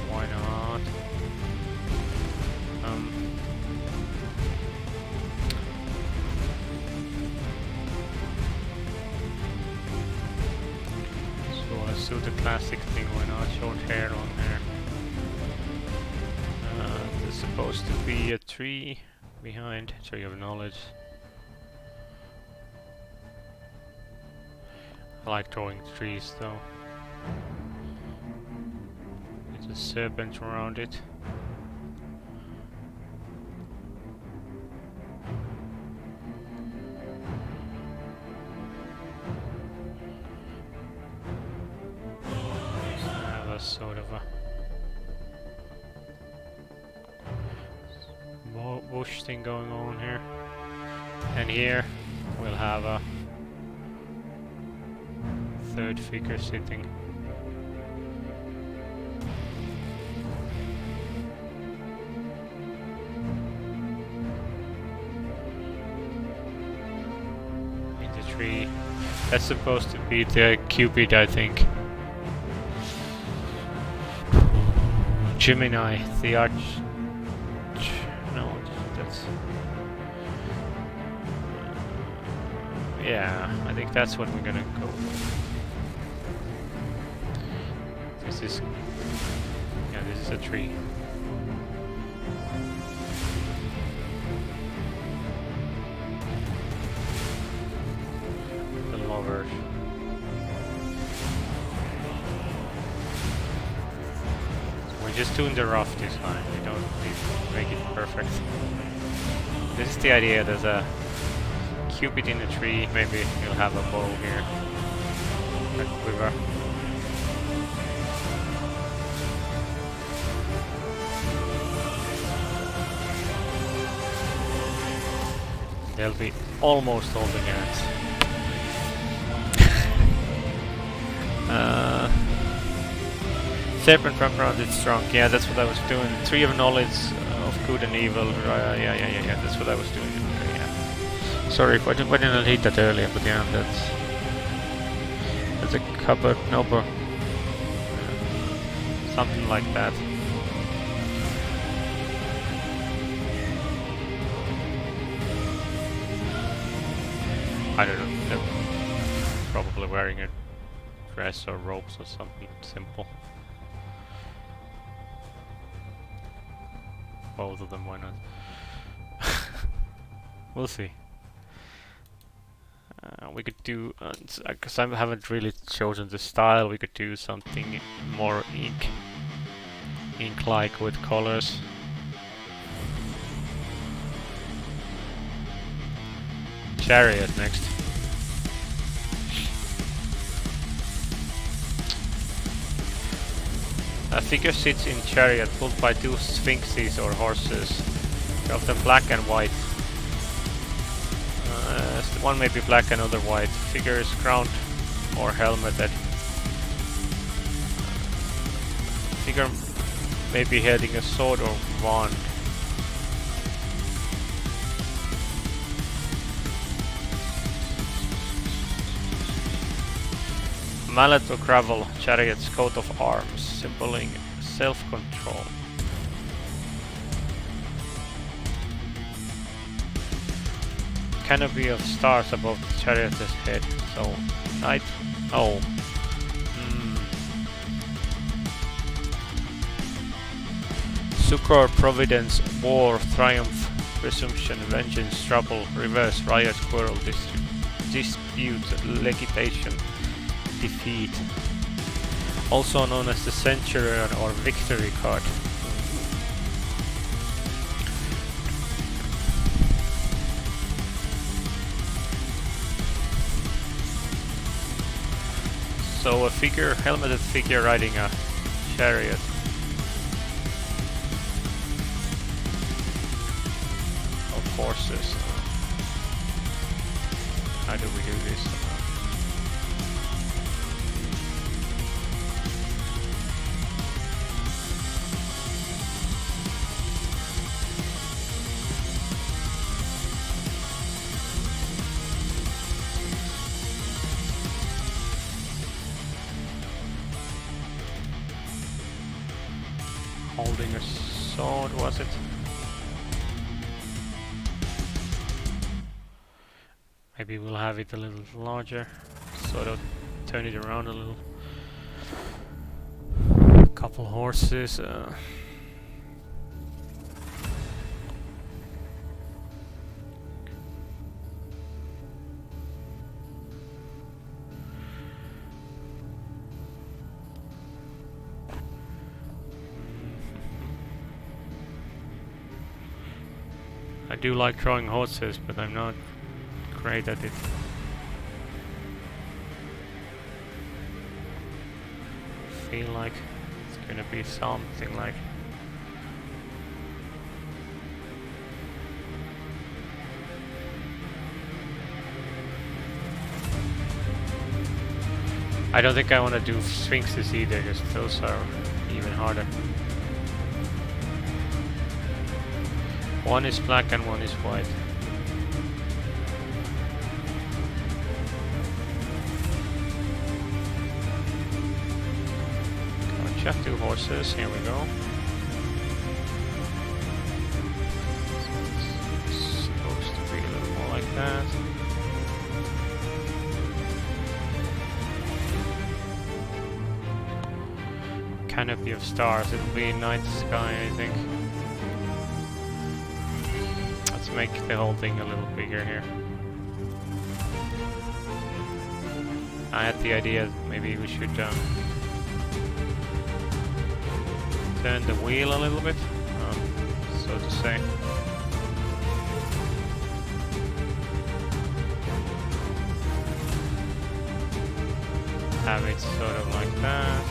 Why not? So the classic thing, why not? Short hair on there. There's supposed to be a tree behind, tree of knowledge. I like drawing trees though. There's a serpent around it. Sort of a bush thing going on here, and here we'll have a third figure sitting. In the tree. That's supposed to be the Cupid, I think. Gemini, the arch... no, that's... yeah, I think that's what we're gonna go with. This is... yeah, this is a tree. The lovers. We're just doing the rough design, we don't need to make it perfect. This is the idea, there's a Cupid in a tree, maybe you'll have a bow here, a quiver. They'll be almost holding hands. Serpent wraparound is strong. Yeah, that's what I was doing. Tree of knowledge of good and evil. Yeah. That's what I was doing. Okay, yeah. Sorry, why didn't I hit that earlier? But yeah, that's a cupboard. No, but something like that. I don't know. They're probably wearing a dress or robes or something simple. Both of them, why not? We'll see. We could do, because I haven't really chosen the style, we could do something more ink-like with colors. Chariot next. A figure sits in chariot pulled by two sphinxes or horses. They're often black and white. One may be black and other white. Figure is crowned or helmeted. Figure may be holding a sword or wand. Mallet or gravel, chariot's coat of arms, symboling self-control. Canopy of stars above the chariot's head, so night. Oh. Succor, providence, war, triumph, presumption, vengeance, trouble, reverse, riot, quarrel, dispute, legislation, defeat, also known as the Centurion or Victory card. So a figure, helmeted figure riding a chariot. Of horses. How do we do this? Holding a sword, was it? Maybe we'll have it a little larger, sort of turn it around a little. A couple horses. I do like drawing horses, but I'm not great at it. Feel like it's gonna be something like I don't think I want to do sphinxes either, because those are even harder. One is black and one is white. Gotcha, 2 horses, here we go. It's supposed to be a little more like that. Canopy of stars, it'll be night sky, I think. Let's make the whole thing a little bigger here. I had the idea maybe we should turn the wheel a little bit, so to say. Have it sort of like that.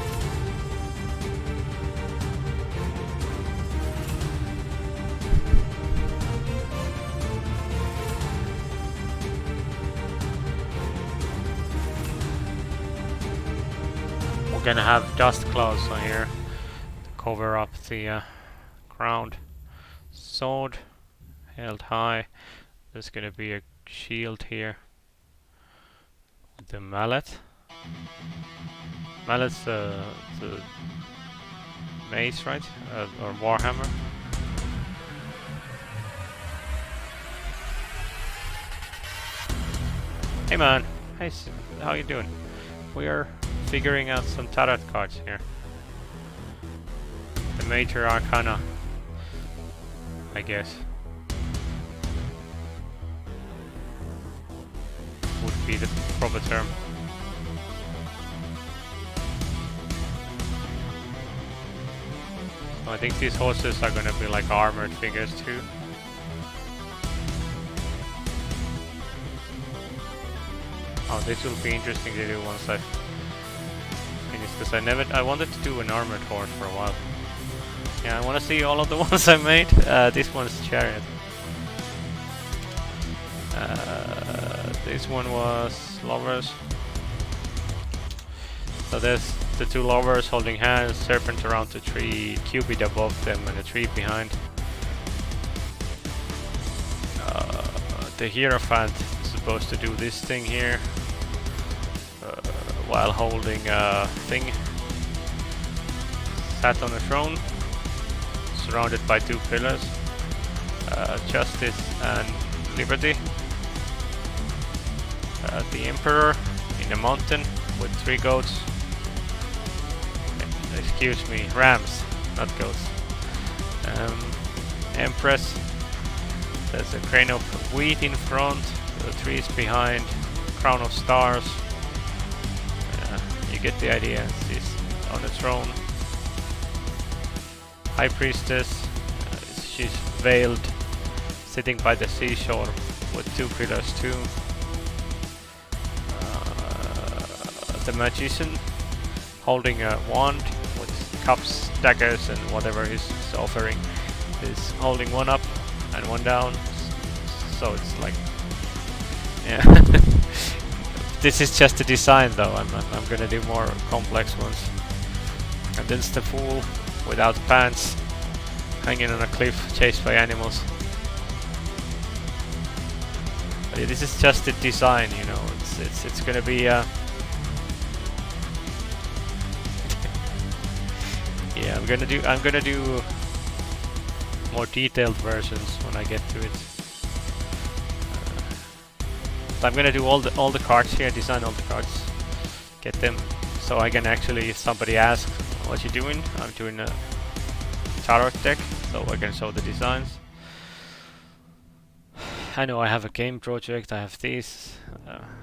We're gonna have dust clouds on here to cover up the ground. Sword held high. There's gonna be a shield here. The mallet. Mallet's the mace, right? Or warhammer. Hey man, hey, how you doing? We are figuring out some tarot cards here. The Major Arcana, I guess, would be the proper term. So I think these horses are gonna be like armored figures too. Oh, this will be interesting to do once I've finished, because I wanted to do an armored horse for a while. Yeah, I want to see all of the ones I made. This one's chariot. This one was lovers. So there's the 2 lovers holding hands, serpent around the tree, Cupid above them, and a tree behind. The Hierophant is supposed to do this thing here while holding a thing. Sat on a throne, surrounded by 2 pillars, Justice and Liberty. The Emperor in a mountain with 3 goats. Excuse me, rams, not goats. Empress. There's a grain of wheat in front, the trees behind, crown of stars. You get the idea. She's on a throne. High priestess. She's veiled, sitting by the seashore with two pillars too. The magician holding a wand with cups, daggers, and whatever he's offering is holding one up and one down. So it's like, yeah. This is just a design though. I'm gonna do more complex ones. And then the fool without pants, hanging on a cliff, chased by animals. But this is just a design, you know. It's gonna be. Yeah, I'm gonna do more detailed versions when I get to it. So I'm gonna do all the cards here, design all the cards, get them, so I can actually, if somebody asks, "What you doing?" I'm doing a tarot deck, so I can show the designs. I know I have a game project. I have these,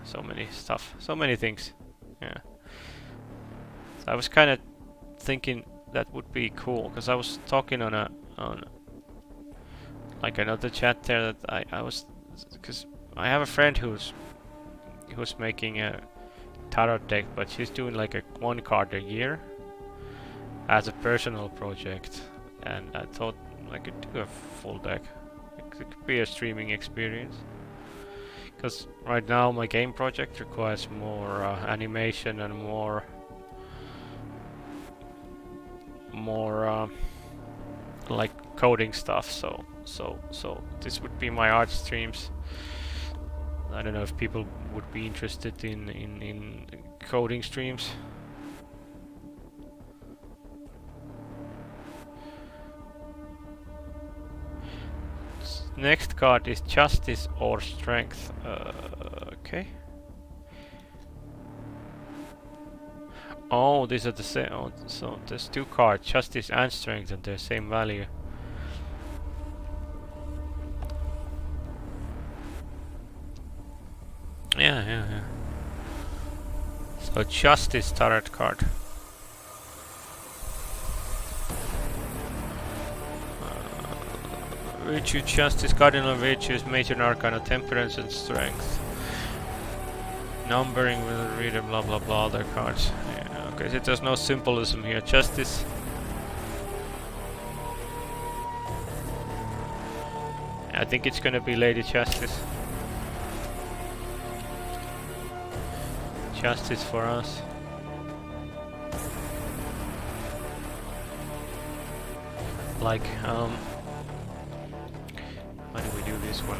so many stuff, so many things. Yeah. So I was kind of thinking that would be cool, because I was talking on like another chat there that I was, because I have a friend who's making a tarot deck, but she's doing like a 1 card a year as a personal project, and I thought I could do a full deck. It could be a streaming experience, because right now my game project requires more animation and more like coding stuff, so this would be my art streams. I don't know if people would be interested in coding streams. Next card is Justice or Strength. Okay. Oh, these are the same. Oh, so there's 2 cards, Justice and Strength, and they're same value. Yeah. So Justice tarot card. Virtue, Justice, Cardinal Virtues, Major Arcana, Temperance, and Strength. Numbering with a reader, blah blah blah, other cards. Yeah, okay, so there's no symbolism here. Justice. I think it's gonna be Lady Justice. Justice for us. Like, how do we do this one?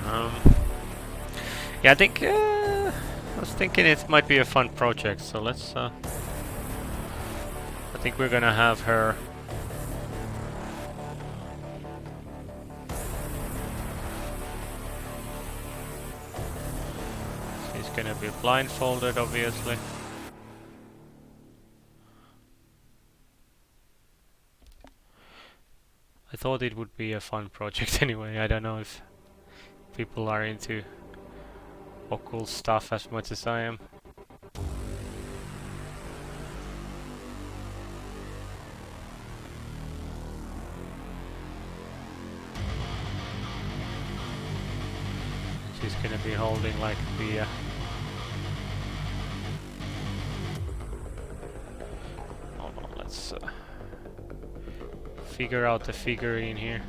Yeah, I think, I was thinking it might be a fun project, so let's, I think we're gonna have her. She's gonna be blindfolded, obviously. I thought it would be a fun project anyway. I don't know if people are into occult stuff as much as I am. She's gonna be holding like the hold on, let's figure out the figurine here.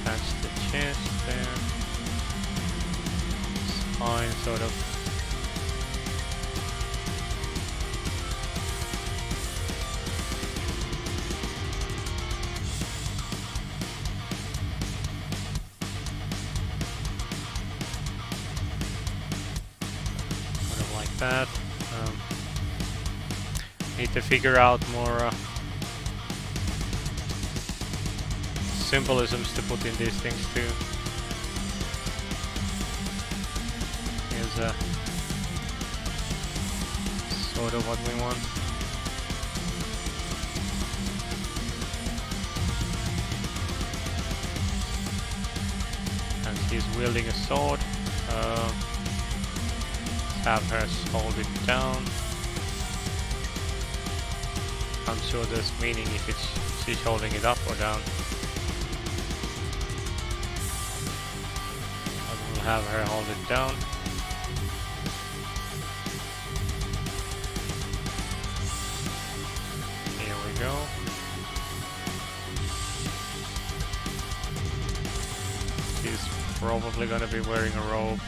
That's the chest there. Spine sort of. Sort of like that. Need to figure out more symbolisms to put in these things too. Here's sort of what we want. And he's wielding a sword. have her hold it down. I'm sure there's meaning if she's holding it up or down. I will have her hold it down. Here we go. She's probably gonna be wearing a robe.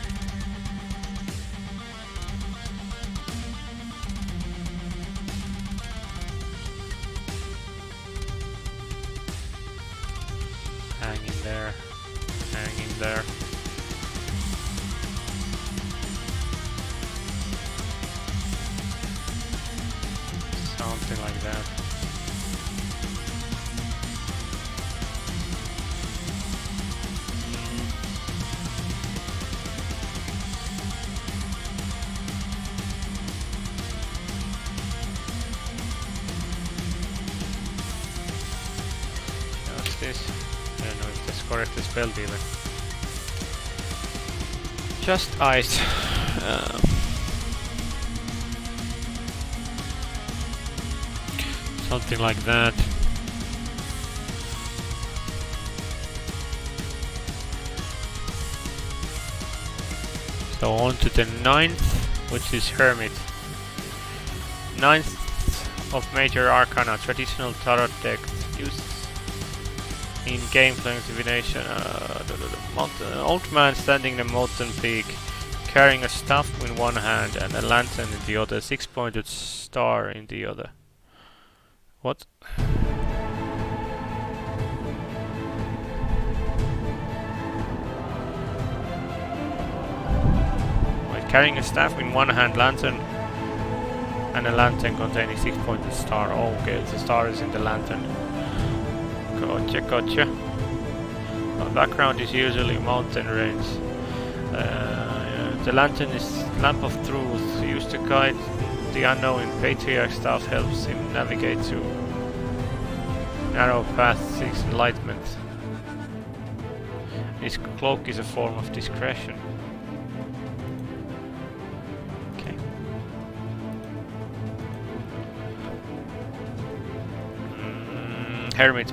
Hang in there. Hang in there. Something like that. What's this? I don't know if that's correctly spelled even. Just ice. Something like that. So on to the 9th, which is Hermit. 9th of Major Arcana, traditional tarot deck used in gameplay divination. Old man standing in a mountain peak, carrying a staff in one hand and a lantern in the other, 6-pointed star in the other. What? Wait, carrying a staff in one hand, lantern, and a lantern containing 6-pointed star. Oh, okay, the star is in the lantern. Gotcha, gotcha. The background is usually mountain range. The lantern is lamp of truth, used to guide the unknown. Patriarch staff helps him navigate through narrow path, seeks enlightenment. His cloak is a form of discretion. Okay. Hermit,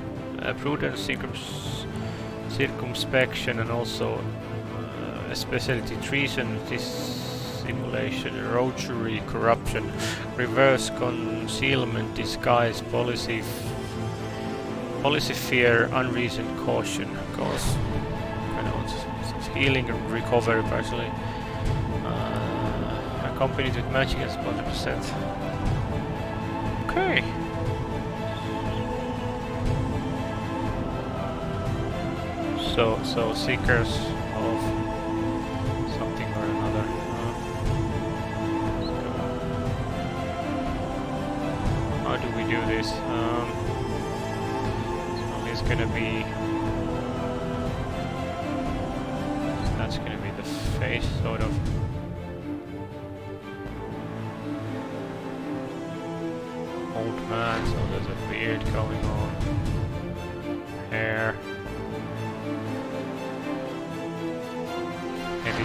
prudence, circumspection, and also a specialty: treason, dissimulation, roguery, corruption, reverse concealment, disguise, policy, fear, unreasoned caution. Cause I know it's healing and recovery partially. Accompanied with magic as 100%. Okay. So seekers of something or another. How do we do this? So it's gonna be. That's gonna be the face, sort of. Old man, so there's a beard going on. Hair. Maybe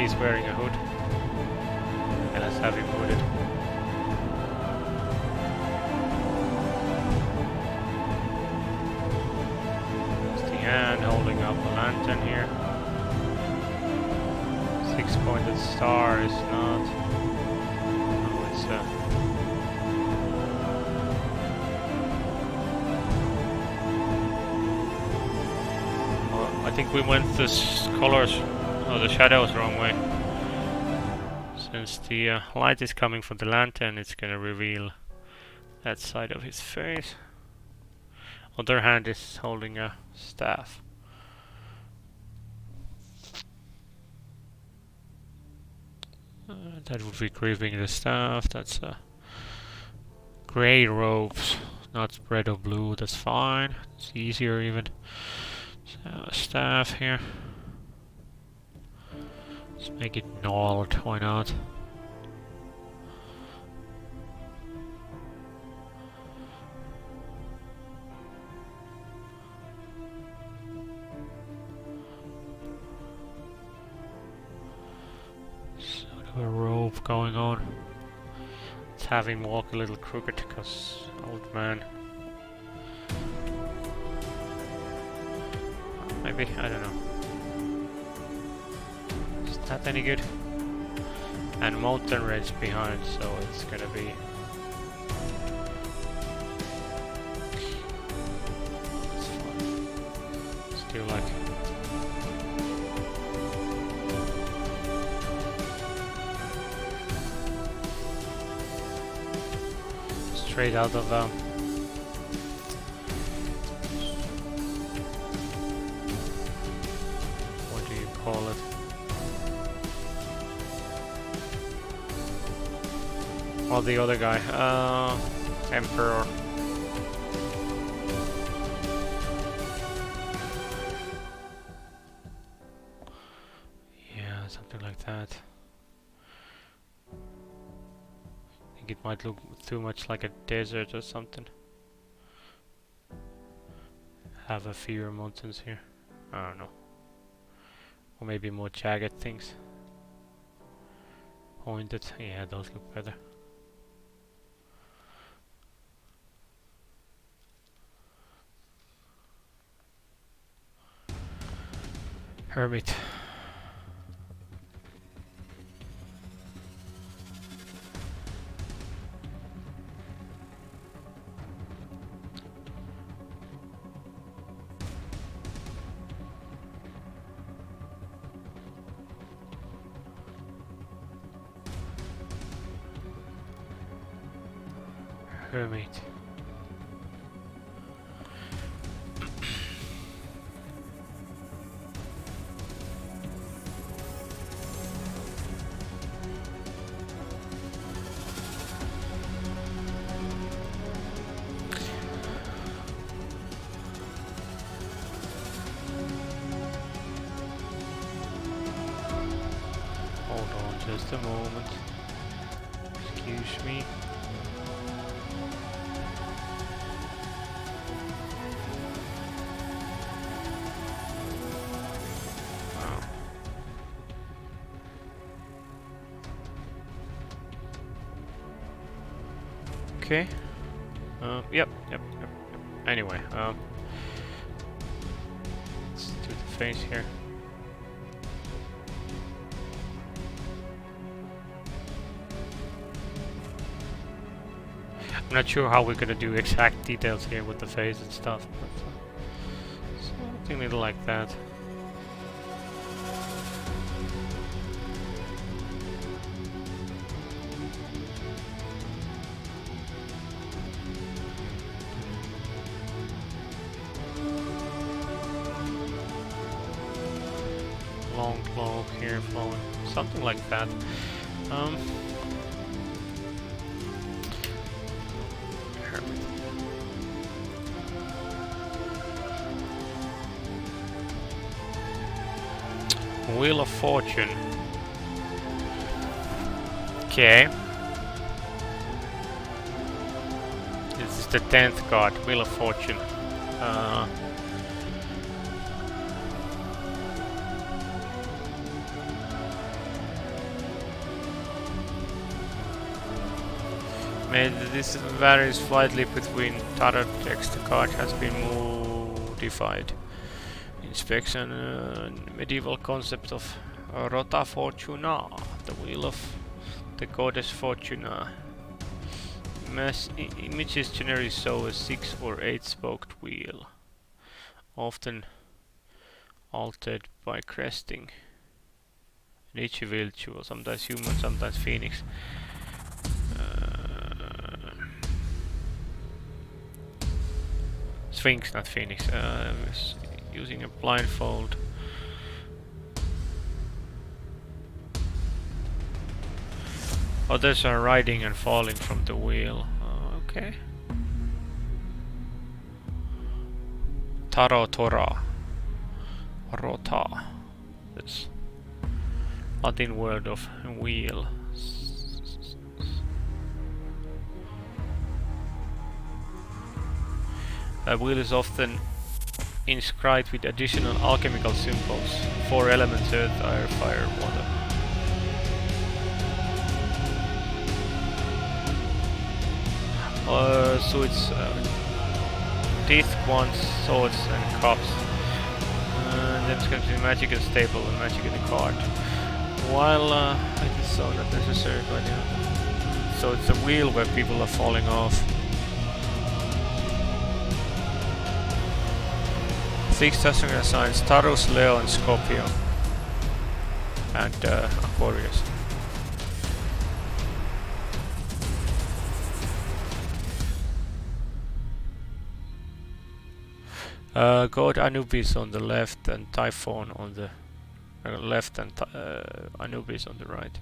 he's wearing a hood. And let's have him hooded. There's the hand holding up a lantern here. 6-pointed star is not. No, it's I think we went the colors or the shadows wrong way. Since the light is coming from the lantern, it's gonna reveal that side of his face. Other hand is holding a staff. That would be gripping the staff. That's grey robes, not red or blue. That's fine. It's easier even. So staff here. Let's make it gnawed. Why not? Sort of a stuff going on. Let's have him walk a little crooked, because old man. Maybe, I don't know. Is that any good? And mountain range behind, so it's gonna be. It's fine. Still like. Straight out of what do you call it? Well, the other guy, Emperor. Yeah, something like that. I think it might look too much like a desert or something. Have a fewer mountains here. I don't know. Or maybe more jagged things. Pointed. Yeah, those look better. Hermit. Hermit. Hold on just a moment. Excuse me. Okay. Yep. Anyway, let's do the face here. I'm not sure how we're gonna do exact details here with the face and stuff, but something little like that. Long cloak here flowing, something like that. Wheel of Fortune. Okay. This is the 10th card, Wheel of Fortune. This varies slightly between tarot text. The card has been modified. Inspection medieval concept of Rota Fortuna, the wheel of the goddess Fortuna. Images generally show a 6 or 8 spoked wheel, often altered by cresting. Each wheel jewel, sometimes human, sometimes phoenix. Sphinx, not phoenix. Using a blindfold. Others are riding and falling from the wheel. Okay. Taro Tora. Rota. That's Latin word of wheel. A wheel is often inscribed with additional alchemical symbols. 4 elements: earth, air, fire, water. So it's teeth, wands, swords, and cups. And then it's going to be magic and staple and magic in the card. While it is so not necessary, but yeah. So it's a wheel where people are falling off. 6 astrological signs: Taurus, Leo, and Scorpio, and Aquarius. God Anubis on the left and Typhon on the left and Anubis on the right.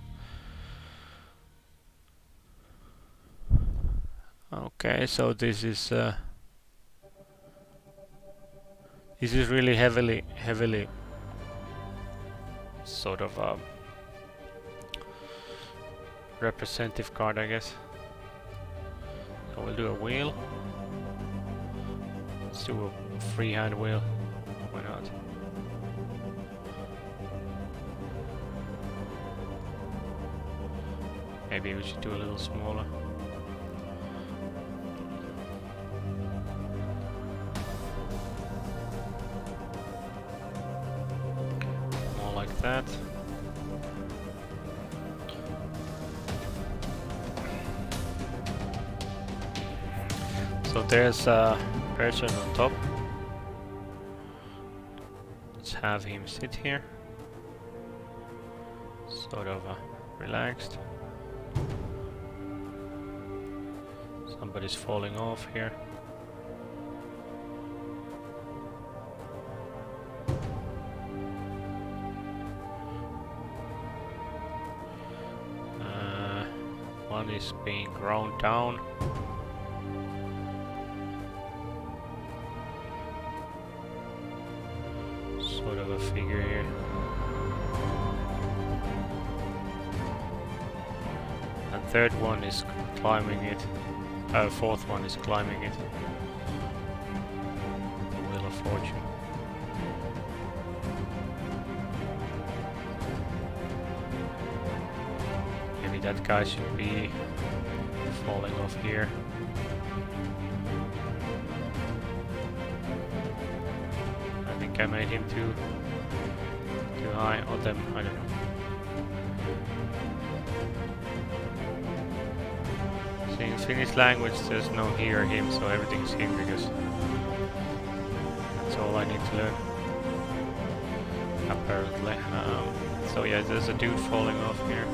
Okay, so this is really heavily sort of representative card, I guess. So we'll do a wheel. Let's do a freehand wheel. Why not? Maybe we should do a little smaller. More like that. So there's a person on top. Let's have him sit here. Sort of relaxed. Somebody's falling off here. One is being ground down. Sort of a figure here. And third one is climbing it. Fourth one is climbing it. The Wheel of Fortune. Maybe that guy should be falling off here. I think I made him too high, or them, I don't know. In Finnish language there's no he or him, so everything's him because that's all I need to learn, apparently. So yeah, there's a dude falling off here.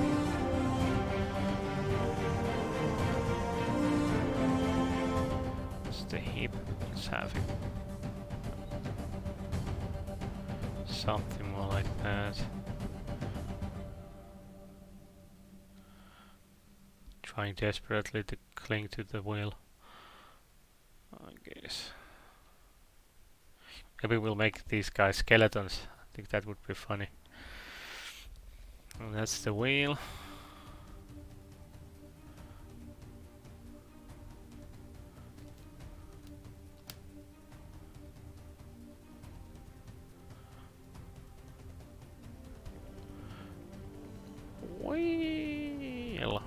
It's the heap. Let's have him. Something more like that. Trying desperately to cling to the wheel, I guess. Maybe we'll make these guys skeletons. I think that would be funny. And that's the wheel. Wheel.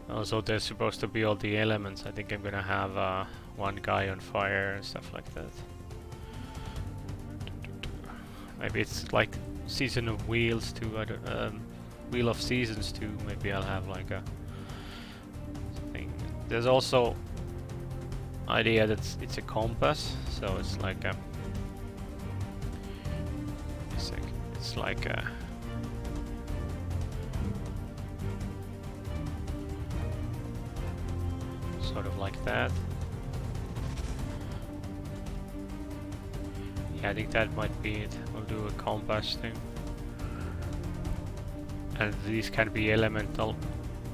Also, there's supposed to be all the elements. I think I'm gonna have one guy on fire and stuff like that. Maybe it's like Season of Wheels too. I don't, Wheel of Seasons too. Maybe I'll have like a thing. There's also idea that it's a compass, so it's like a. It's like a. Sort of like that. Yeah, I think that might be it. We'll do a compass thing. And these can be elemental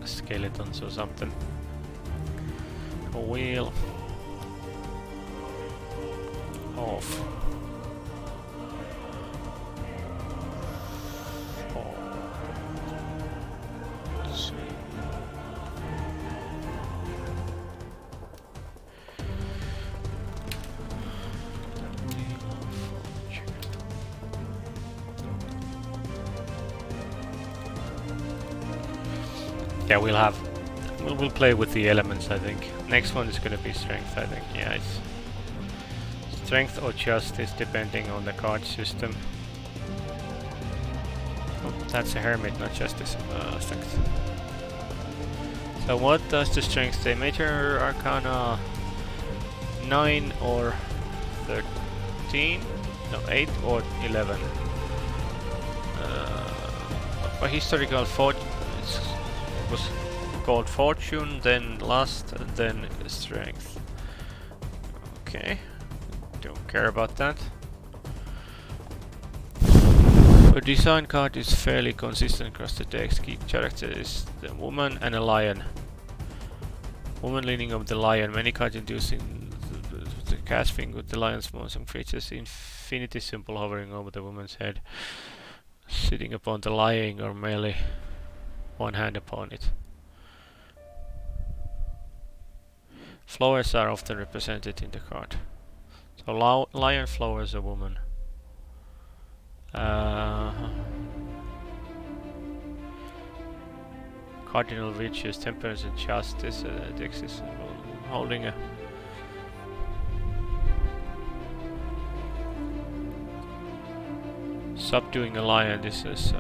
skeletons or something. A wheel. Off. Yeah, we'll have We'll play with the elements, I think. Next one is gonna be strength, I think. Yeah, it's strength or justice, depending on the card system. Oh, that's a hermit, not justice. Strength. So what does the strength say? Major Arcana 9 or 13? No, 8 or 11. By historical fortune, it was called fortune, then lust, then strength. Okay, don't care about that. A design card is fairly consistent across the decks. Key character is the woman and a lion. Woman leaning over the lion. Many cards inducing the cast finger with the lion's motion creatures. Infinity symbol hovering over the woman's head. Sitting upon the lion or merely one hand upon it. Flowers are often represented in the card. So lion flowers a woman. Cardinal virtues, temperance and justice. Dex is holding a subduing a lion. This is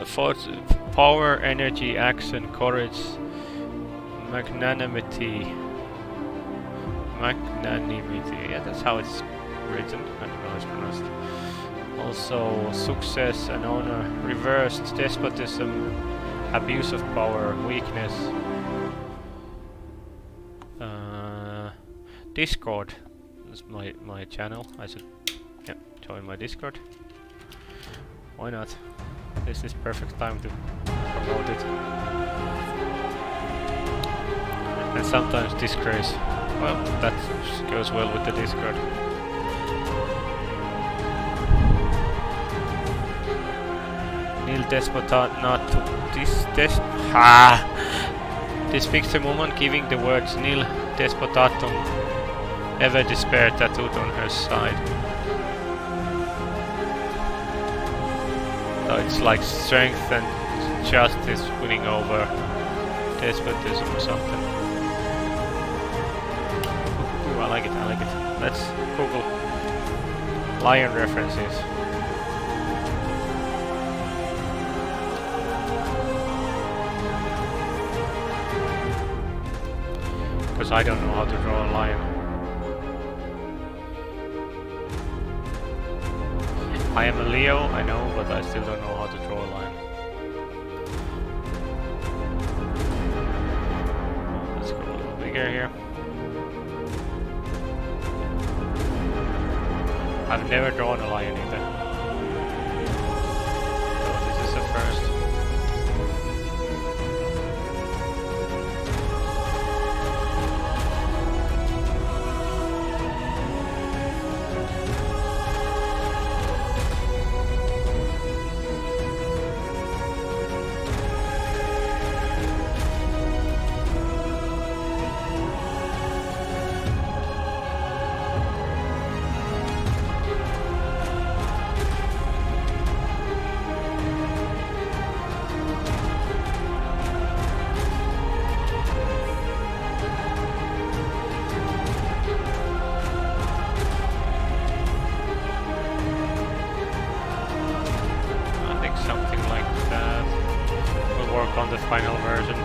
for power, energy, action, courage, magnanimity. Yeah, that's how it's written. I don't know how it's pronounced. Also, success and honor. Reversed, despotism, abuse of power, weakness. Discord. That's my channel. I should join my Discord. Why not? This is perfect time to promote it. And sometimes disgrace. Well, that goes well with the Discord. Nil despotat not to This fixed a woman giving the words nil despotatum ever despair tattooed on her side. So it's like strength and justice winning over despotism or something. Ooh, I like it. Let's Google lion references. Because I don't know how to draw a lion. I am a Leo, I know, but I still don't know how to draw a lion. Let's go a little bigger here. I've never drawn a lion either. So this is the first. On the final version.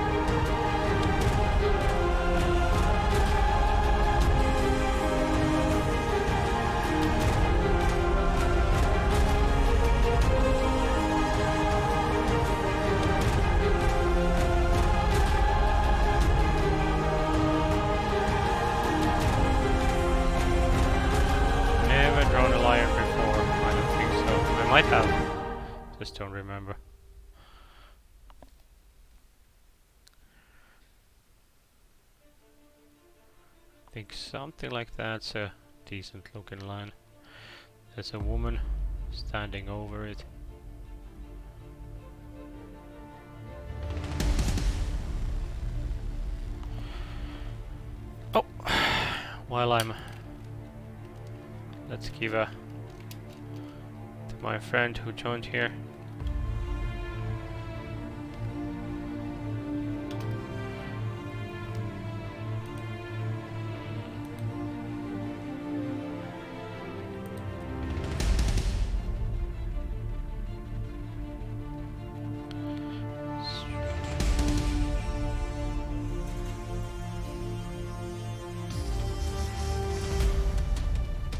Never drawn a lion before, I don't think so. I might have, just don't remember. I think something like that's a decent looking line. There's a woman standing over it. Oh, while let's give the my friend who joined here.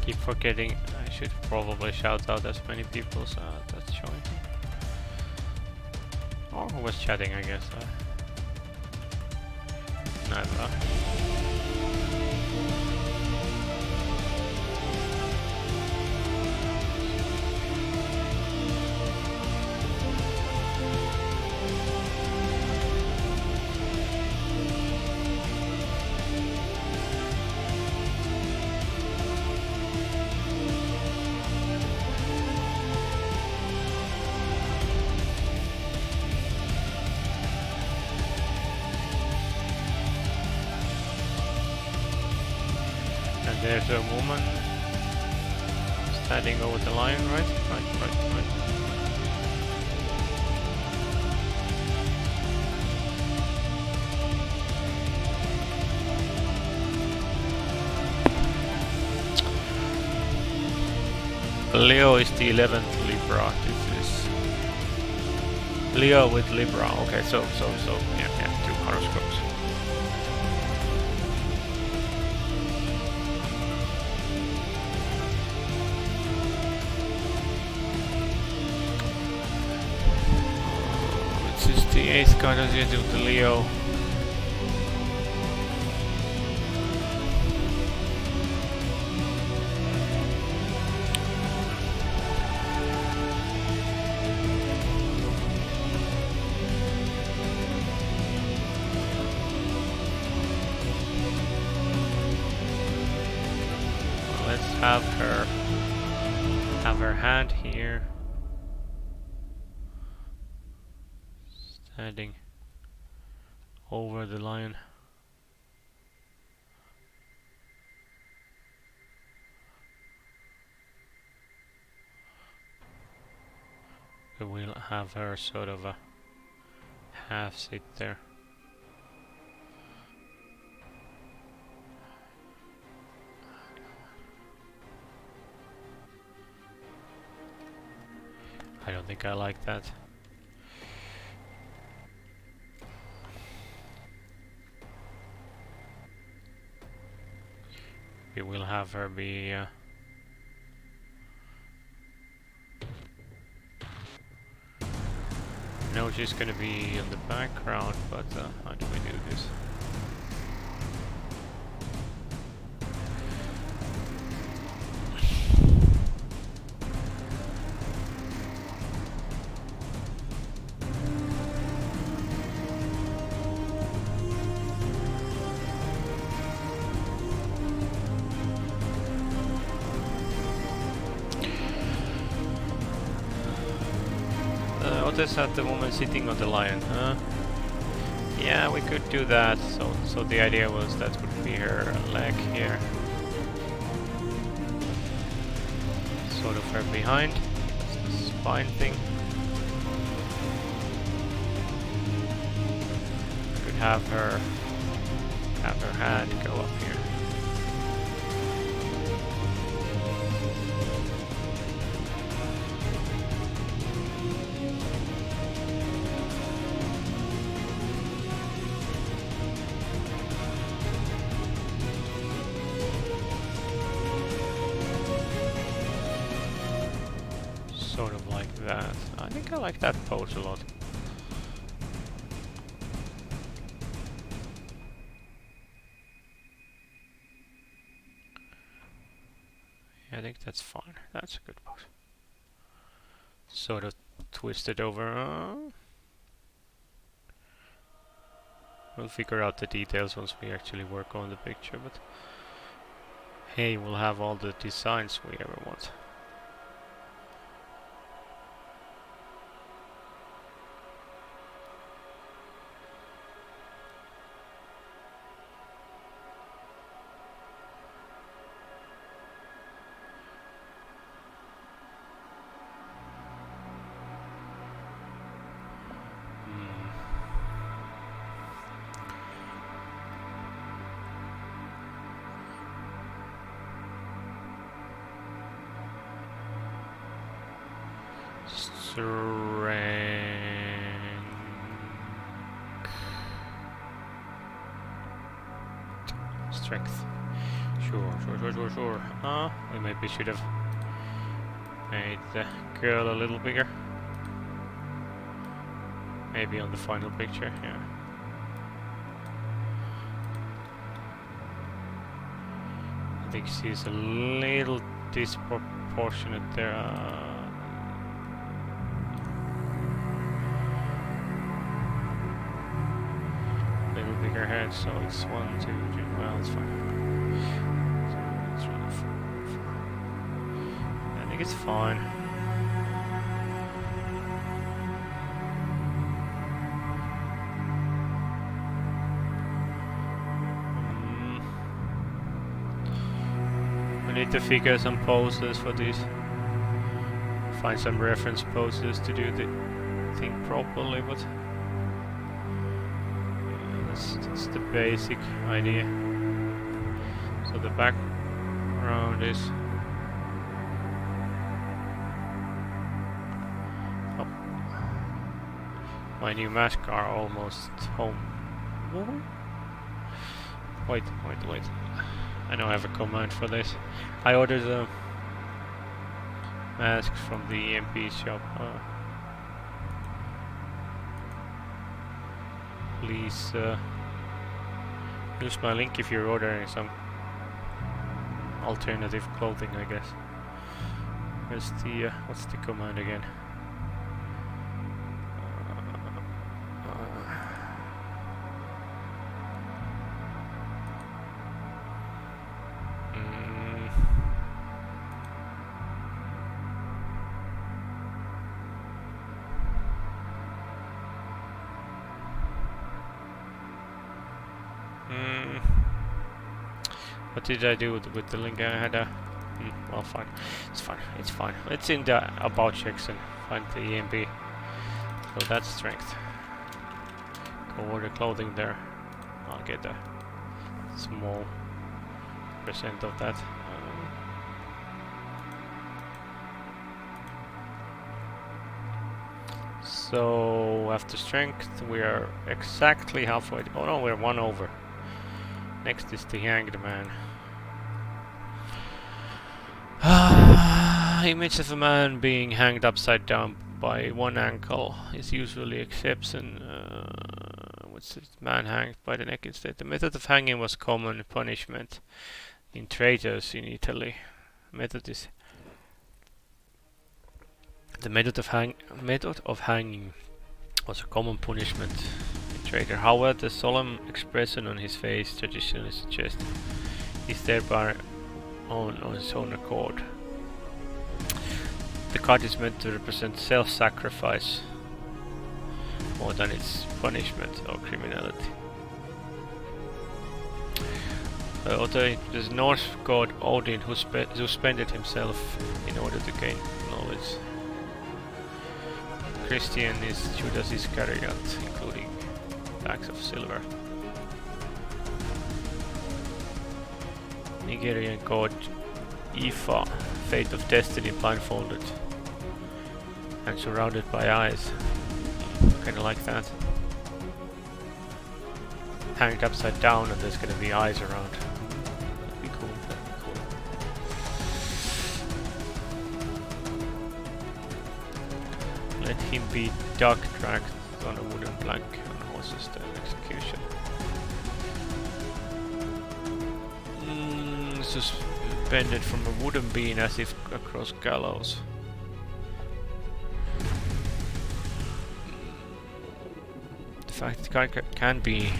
Keep forgetting, I should probably shout out as many people that's joined. Or who was chatting, I guess. Neither. And there's a woman standing over the lion, right? Right. Leo is the 11th Libra. This is Leo with Libra. Okay, so yeah, 2 horoscopes. Which is the 8th card associated with the Leo. Have her hand here, standing over the lion. We will have her sort of a half sit there. I don't think I like that. We will have her be no, she's gonna be in the background, but how do we do this? Notice at the woman sitting on the lion, huh? Yeah, we could do that. So the idea was that would be her leg here. Sort of her behind. That's the spine thing. Could have her hand go up here. Sort of like that. I think I like that pose a lot. Yeah, I think that's fine. That's a good pose. Sort of twisted over. We'll figure out the details once we actually work on the picture, but hey, we'll have all the designs we ever want. Strength. Sure. We maybe should have made the girl a little bigger. Maybe on the final picture, yeah. I think she's a little disproportionate there. Little bigger head, so it's 1, 2, 3. Well, it's fine. So it's really 4. I think it's fine. We need to figure some poses for these. Find some reference poses to do the thing properly, but that's the basic idea. So the background is oh, my new mask are almost home. Wait. I know I have a command for this. I ordered a mask from the EMP shop. Please use my link if you're ordering some alternative clothing, I guess. Where's the what's the command again? What did I do with the link? I had a... well, fine. It's fine. It's in the about section. Find the EMP. So that's strength. Go order clothing there. I'll get a small percent of that. So after strength we are exactly halfway. Oh no, we're 1 over. Next is the hanged man. Image of a man being hanged upside down by one ankle is usually exception. What's it? Man hanged by the neck instead. The method of hanging was common punishment in traitors in Italy. The method of hanging was a common punishment in traitor. However, the solemn expression on his face traditionally suggests he's thereby on his own accord. The card is meant to represent self-sacrifice more than its punishment or criminality. Although the Norse god Odin who suspended himself in order to gain knowledge. Christian is Judas Iscariot, including bags of silver. Nigerian god Ifa, fate of destiny blindfolded and surrounded by eyes. Kinda like that. Hanged upside down and there's gonna be eyes around. That'd be cool. Let him be dog dragged on a wooden plank on horses to execution. Suspended from a wooden beam as if across gallows. The fact it can be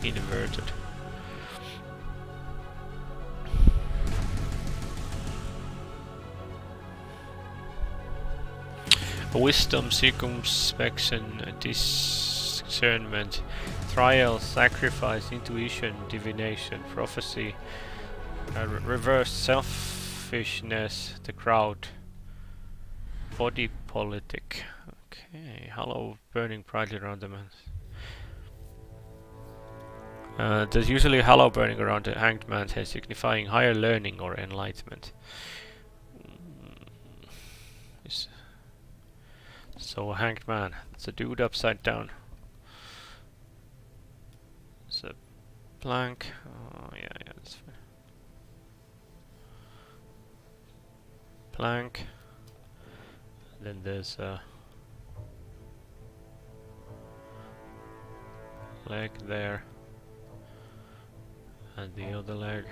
inverted. Wisdom, circumspection, discernment, trial, sacrifice, intuition, divination, prophecy, reverse selfishness, the crowd, body politic. Okay, hollow burning brightly around the man. There's usually a halo burning around the hanged man's head, signifying higher learning or enlightenment. So hanged man, it's a dude upside down. It's a plank. Oh yeah, that's fine. Plank. Then there's a leg there, and the other leg.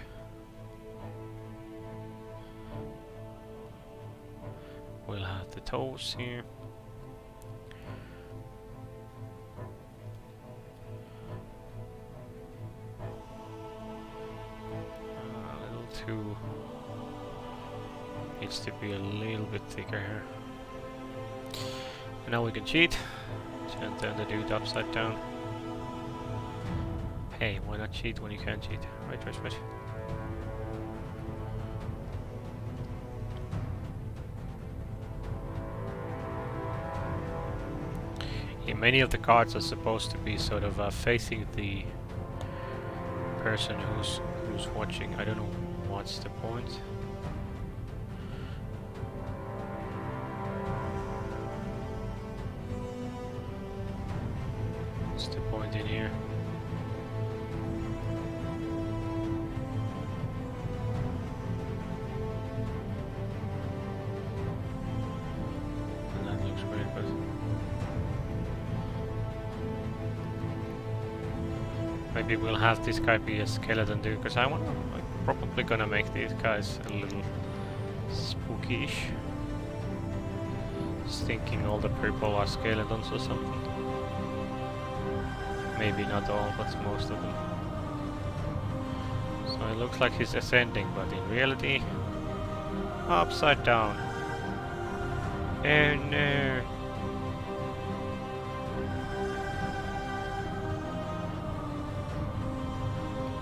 We'll have the toes here. A little too. Needs to be a little bit thicker here. And now we can cheat. And turn the dude upside down. Hey, why not cheat when you can cheat? Right. Yeah, many of the cards are supposed to be sort of facing the person who's watching. I don't know what's the point. What's the point in here? That looks great, but maybe we'll have this guy be a skeleton dude, because I'm probably gonna make these guys a little spooky-ish. Just thinking all the people are skeletons or something. Maybe not all, but most of them. So it looks like he's ascending, but in reality, upside down. Oh no!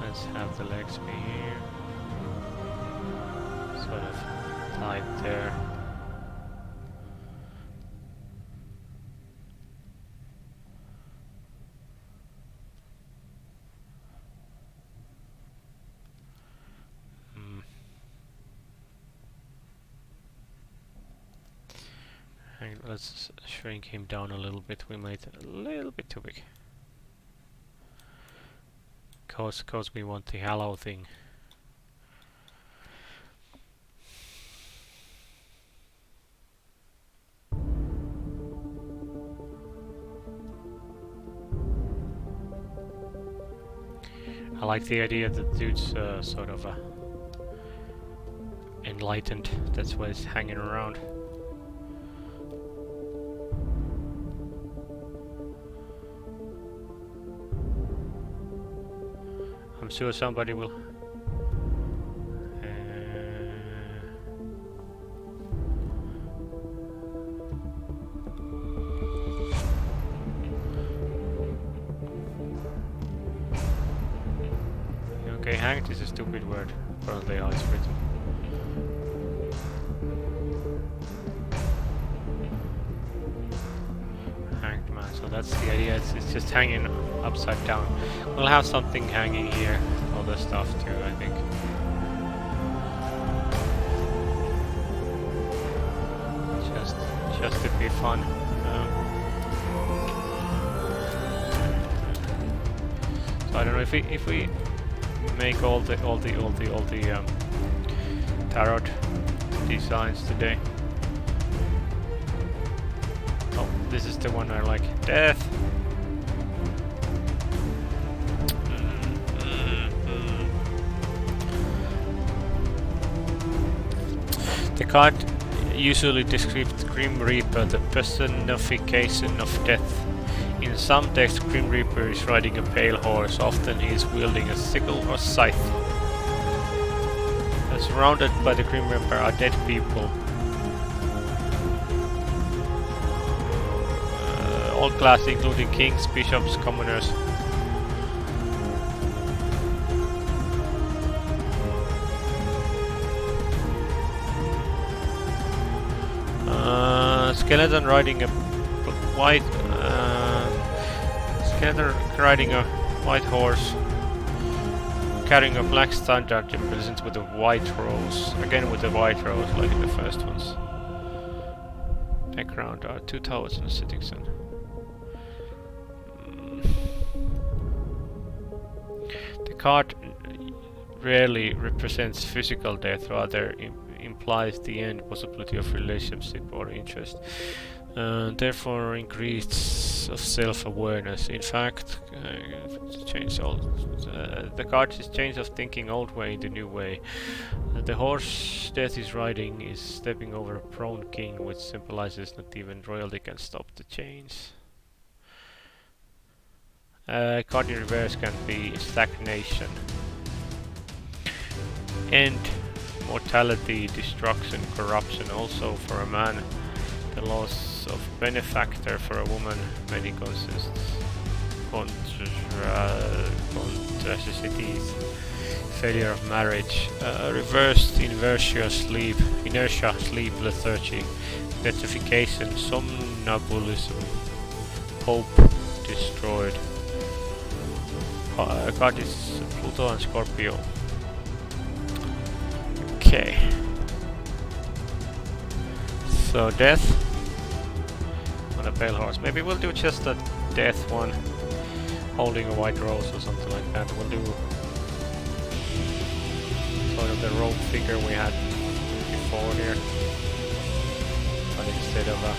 Let's have the legs be here. Sort of tied there. Let's shrink him down a little bit. We made it a little bit too big. Cause we want the halo thing. I like the idea that the dude's sort of enlightened. That's why he's hanging around. I'm sure somebody will. Okay, hanged is a stupid word. Apparently, how it's written. Hanged man. So that's the idea. It's just hanging upside down. We'll have something hanging here, other stuff too, I think. Just to be fun. So I don't know if we make all the tarot designs today. Oh, this is the one I like. Death. The card usually describes Grim Reaper, the personification of death. In some texts, Grim Reaper is riding a pale horse. Often he is wielding a sickle or scythe. Surrounded by the Grim Reaper are dead people. All classes, including kings, bishops, commoners. Skeleton riding a white skeleton riding a white horse, carrying a black standard represented with a white rose. Again with a white rose, like in the first ones. Background are 2 towers and a sitting sun. The card rarely represents physical death, rather implies the end possibility of relationship or interest. Therefore, increase of self-awareness. In fact, change all. The card is change of thinking old way into new way. The horse Death is riding is stepping over a prone king, which symbolizes not even royalty can stop the change. Card in reverse can be stagnation. End, mortality, destruction, corruption. Also for a man, the loss of benefactor. For a woman, many consists contrasicities, failure of marriage, reversed inertia, sleep, lethargy, petrification, somnambulism, hope destroyed. Card is Pluto and Scorpio. Okay. So death on a pale horse. Maybe we'll do just a death one, holding a white rose or something like that. We'll do sort of the rope figure we had before here, but instead of a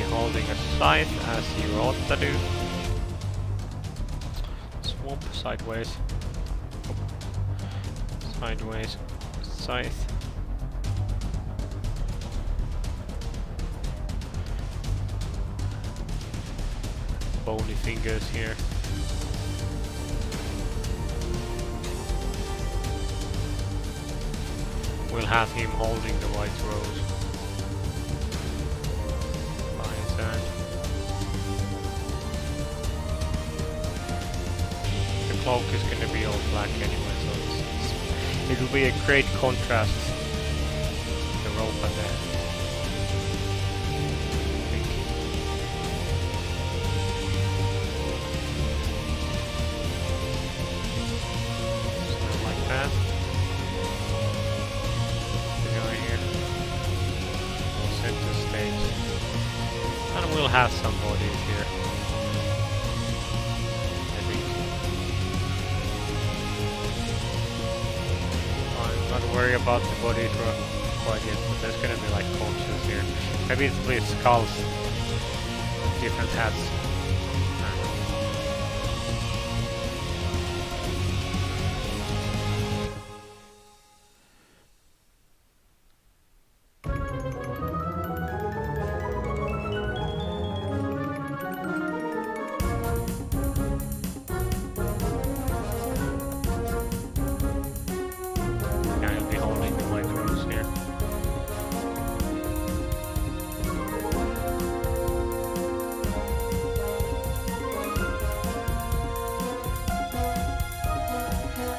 holding a scythe as you ought to do. Swamp sideways. Sideways. Scythe. Bony fingers here. We'll have him holding the white rose. The cloak is going to be all black anyway, so it will be a great contrast. The rope and the pink. So like that. The guy here. Center stage. And we'll have some bodies here. I think. I'm not worried about the body quite yet, but there's gonna be like corpses here. Maybe it's with skulls. Different hats.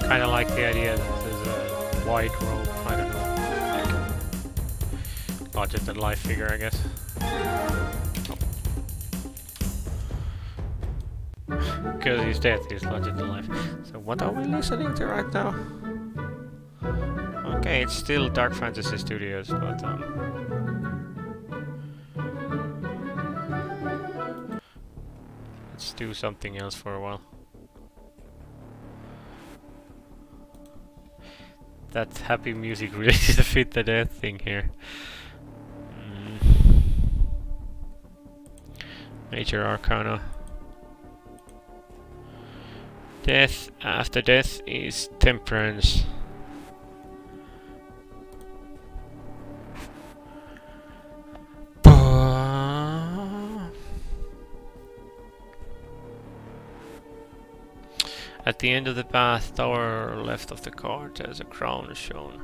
Kinda like the idea that there's a white robe, I don't know, like larger than life figure, I guess. Because he's dead, he's larger than life. So what are we listening to right now? Okay, it's still Dark Fantasy Studios, but let's do something else for a while. That happy music really doesn't fit the death thing here. Major Arcana. Death after death is temperance. At the end of the path, tower left of the card, there's a crown shown.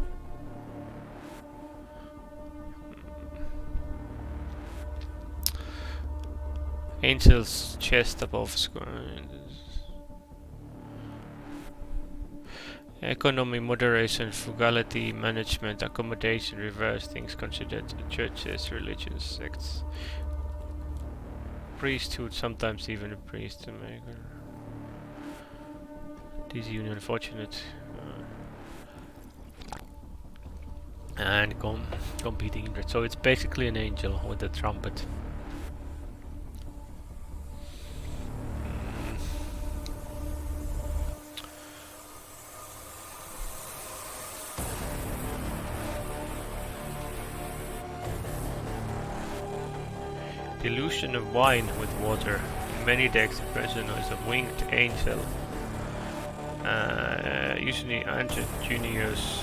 Angel's chest above square. Economy, moderation, frugality, management, accommodation, reverse things considered, churches, religions, sects, priesthood, sometimes even a priest. Disunion, unfortunate, and competing interest. So it's basically an angel with a trumpet. Dilution of wine with water. In many decks, the person is a winged angel. Usually Juniors.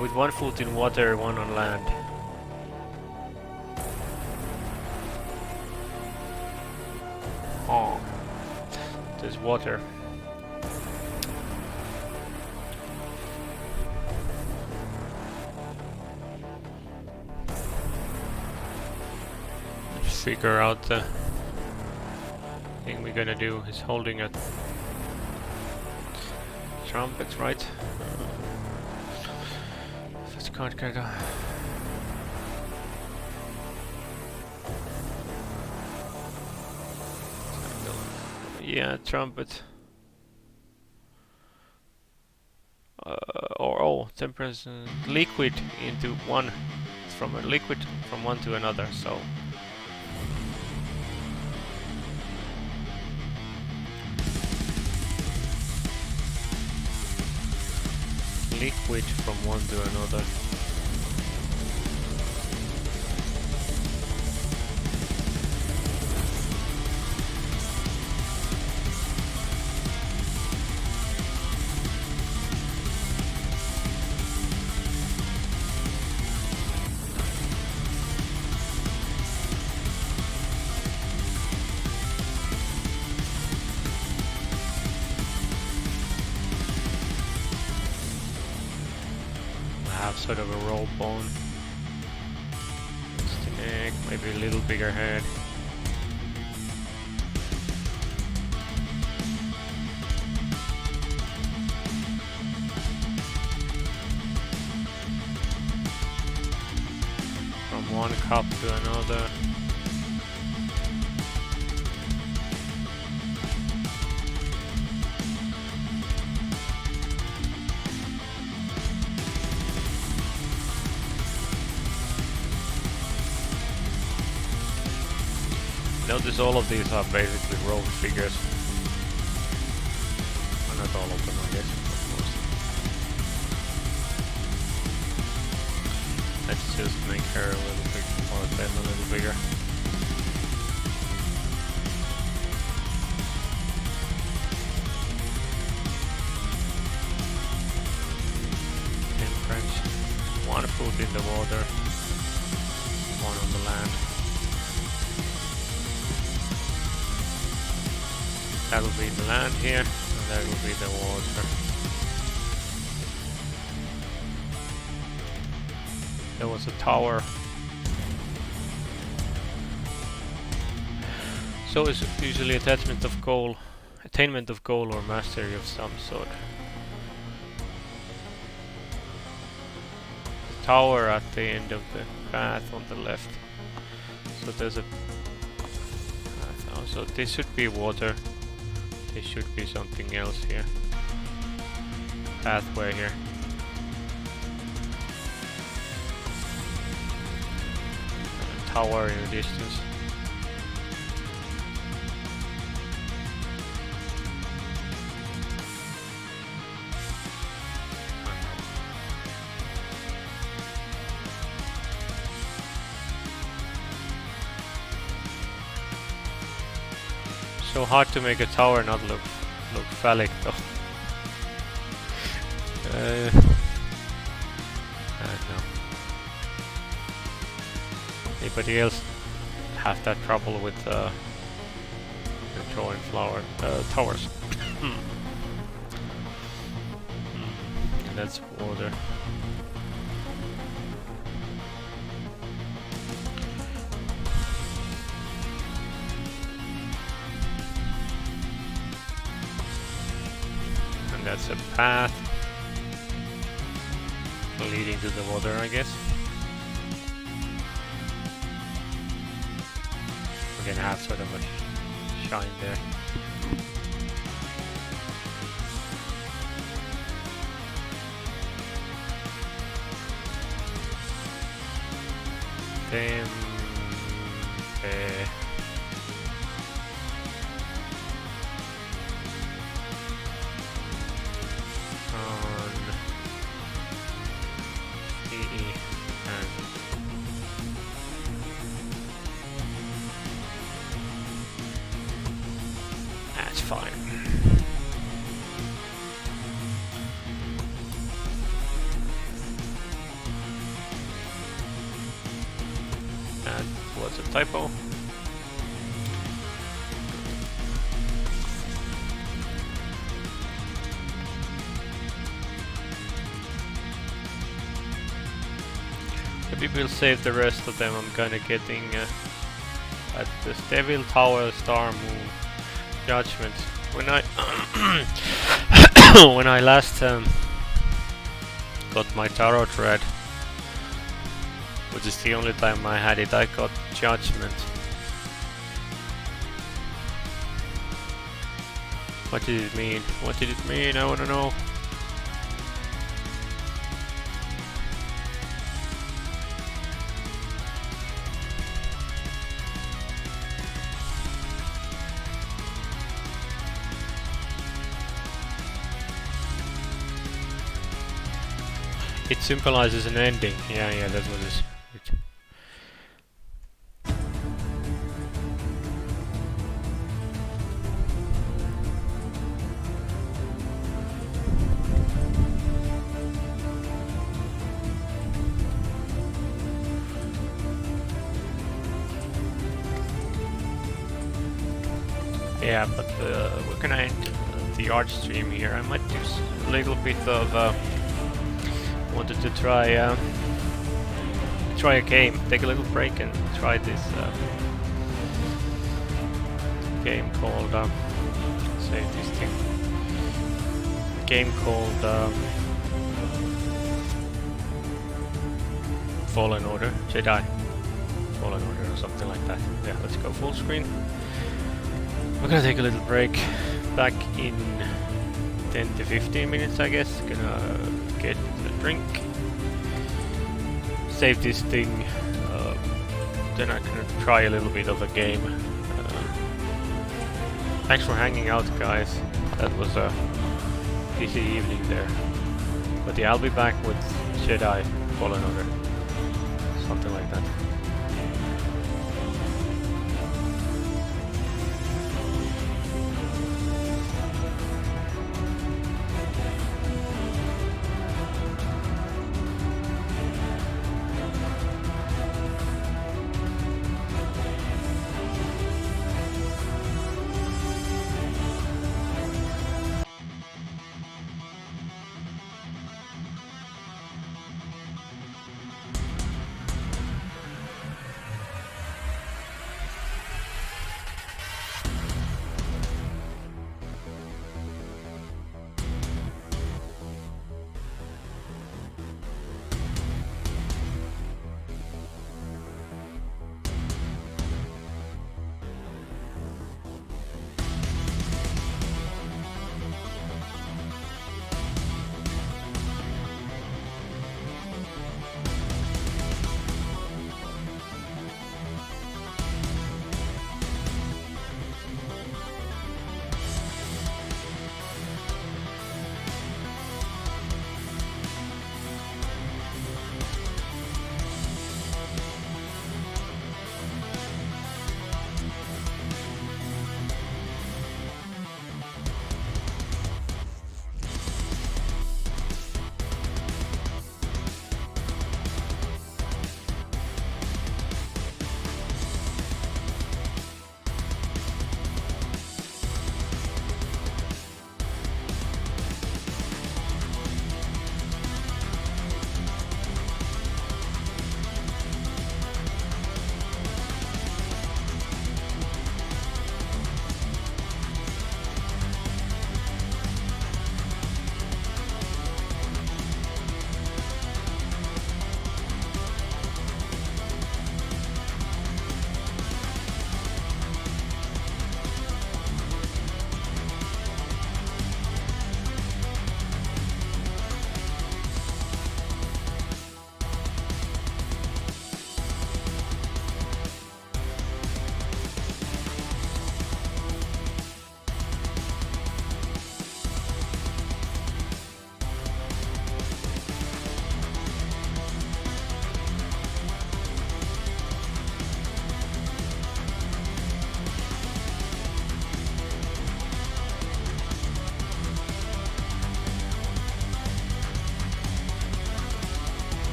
With one foot in water, one on land. Oh, there's water. Let's figure out the thing we're gonna do. Is holding a trumpet, right? First card character. Yeah, trumpet. Temperance liquid into one. It's from a liquid from one to another, so. Liquid from one to another. Sort of a roll bone. It's the neck, maybe a little bigger head. From one cup to another. Notice all of these are basically rolled figures. Well, not all of them, I guess, but most. Let's just make her a little bit, or them a little bigger. French. One foot in the water, one on the land. That will be the land here, and that will be the water. There was a tower. So it's usually attainment of goal or mastery of some sort. The tower at the end of the path on the left. So there's a path. Oh, so this should be water. There should be something else here. Pathway here. And a tower in the distance. So hard to make a tower not look phallic though. I don't know. Anybody else have that trouble with drawing towers? And that's water. that's a path leading to the water, I guess. We're gonna have sort of a shine there. Then on EE and that's fine. That was a typo. Maybe we'll save the rest of them. I'm kinda getting at this Devil Tower Star Moon Judgment. When I when I last got my tarot thread, which is the only time I had it, I got Judgment. What did it mean? What did it mean? I wanna know. It symbolizes an ending. Yeah, that's what it is. Yeah, but we're gonna end the art stream here. I might do a little bit of wanted to try a game, take a little break and try this game called save this thing. Game called Fallen Order, Jedi Fallen Order or something like that. Yeah, let's go full screen. We're gonna take a little break. Back in 10 to 15 minutes, I guess. Gonna get a drink, save this thing, then I'm gonna try a little bit of a game. Thanks for hanging out, guys. That was a busy evening there. But yeah, I'll be back with Jedi Fallen Order. Something like that.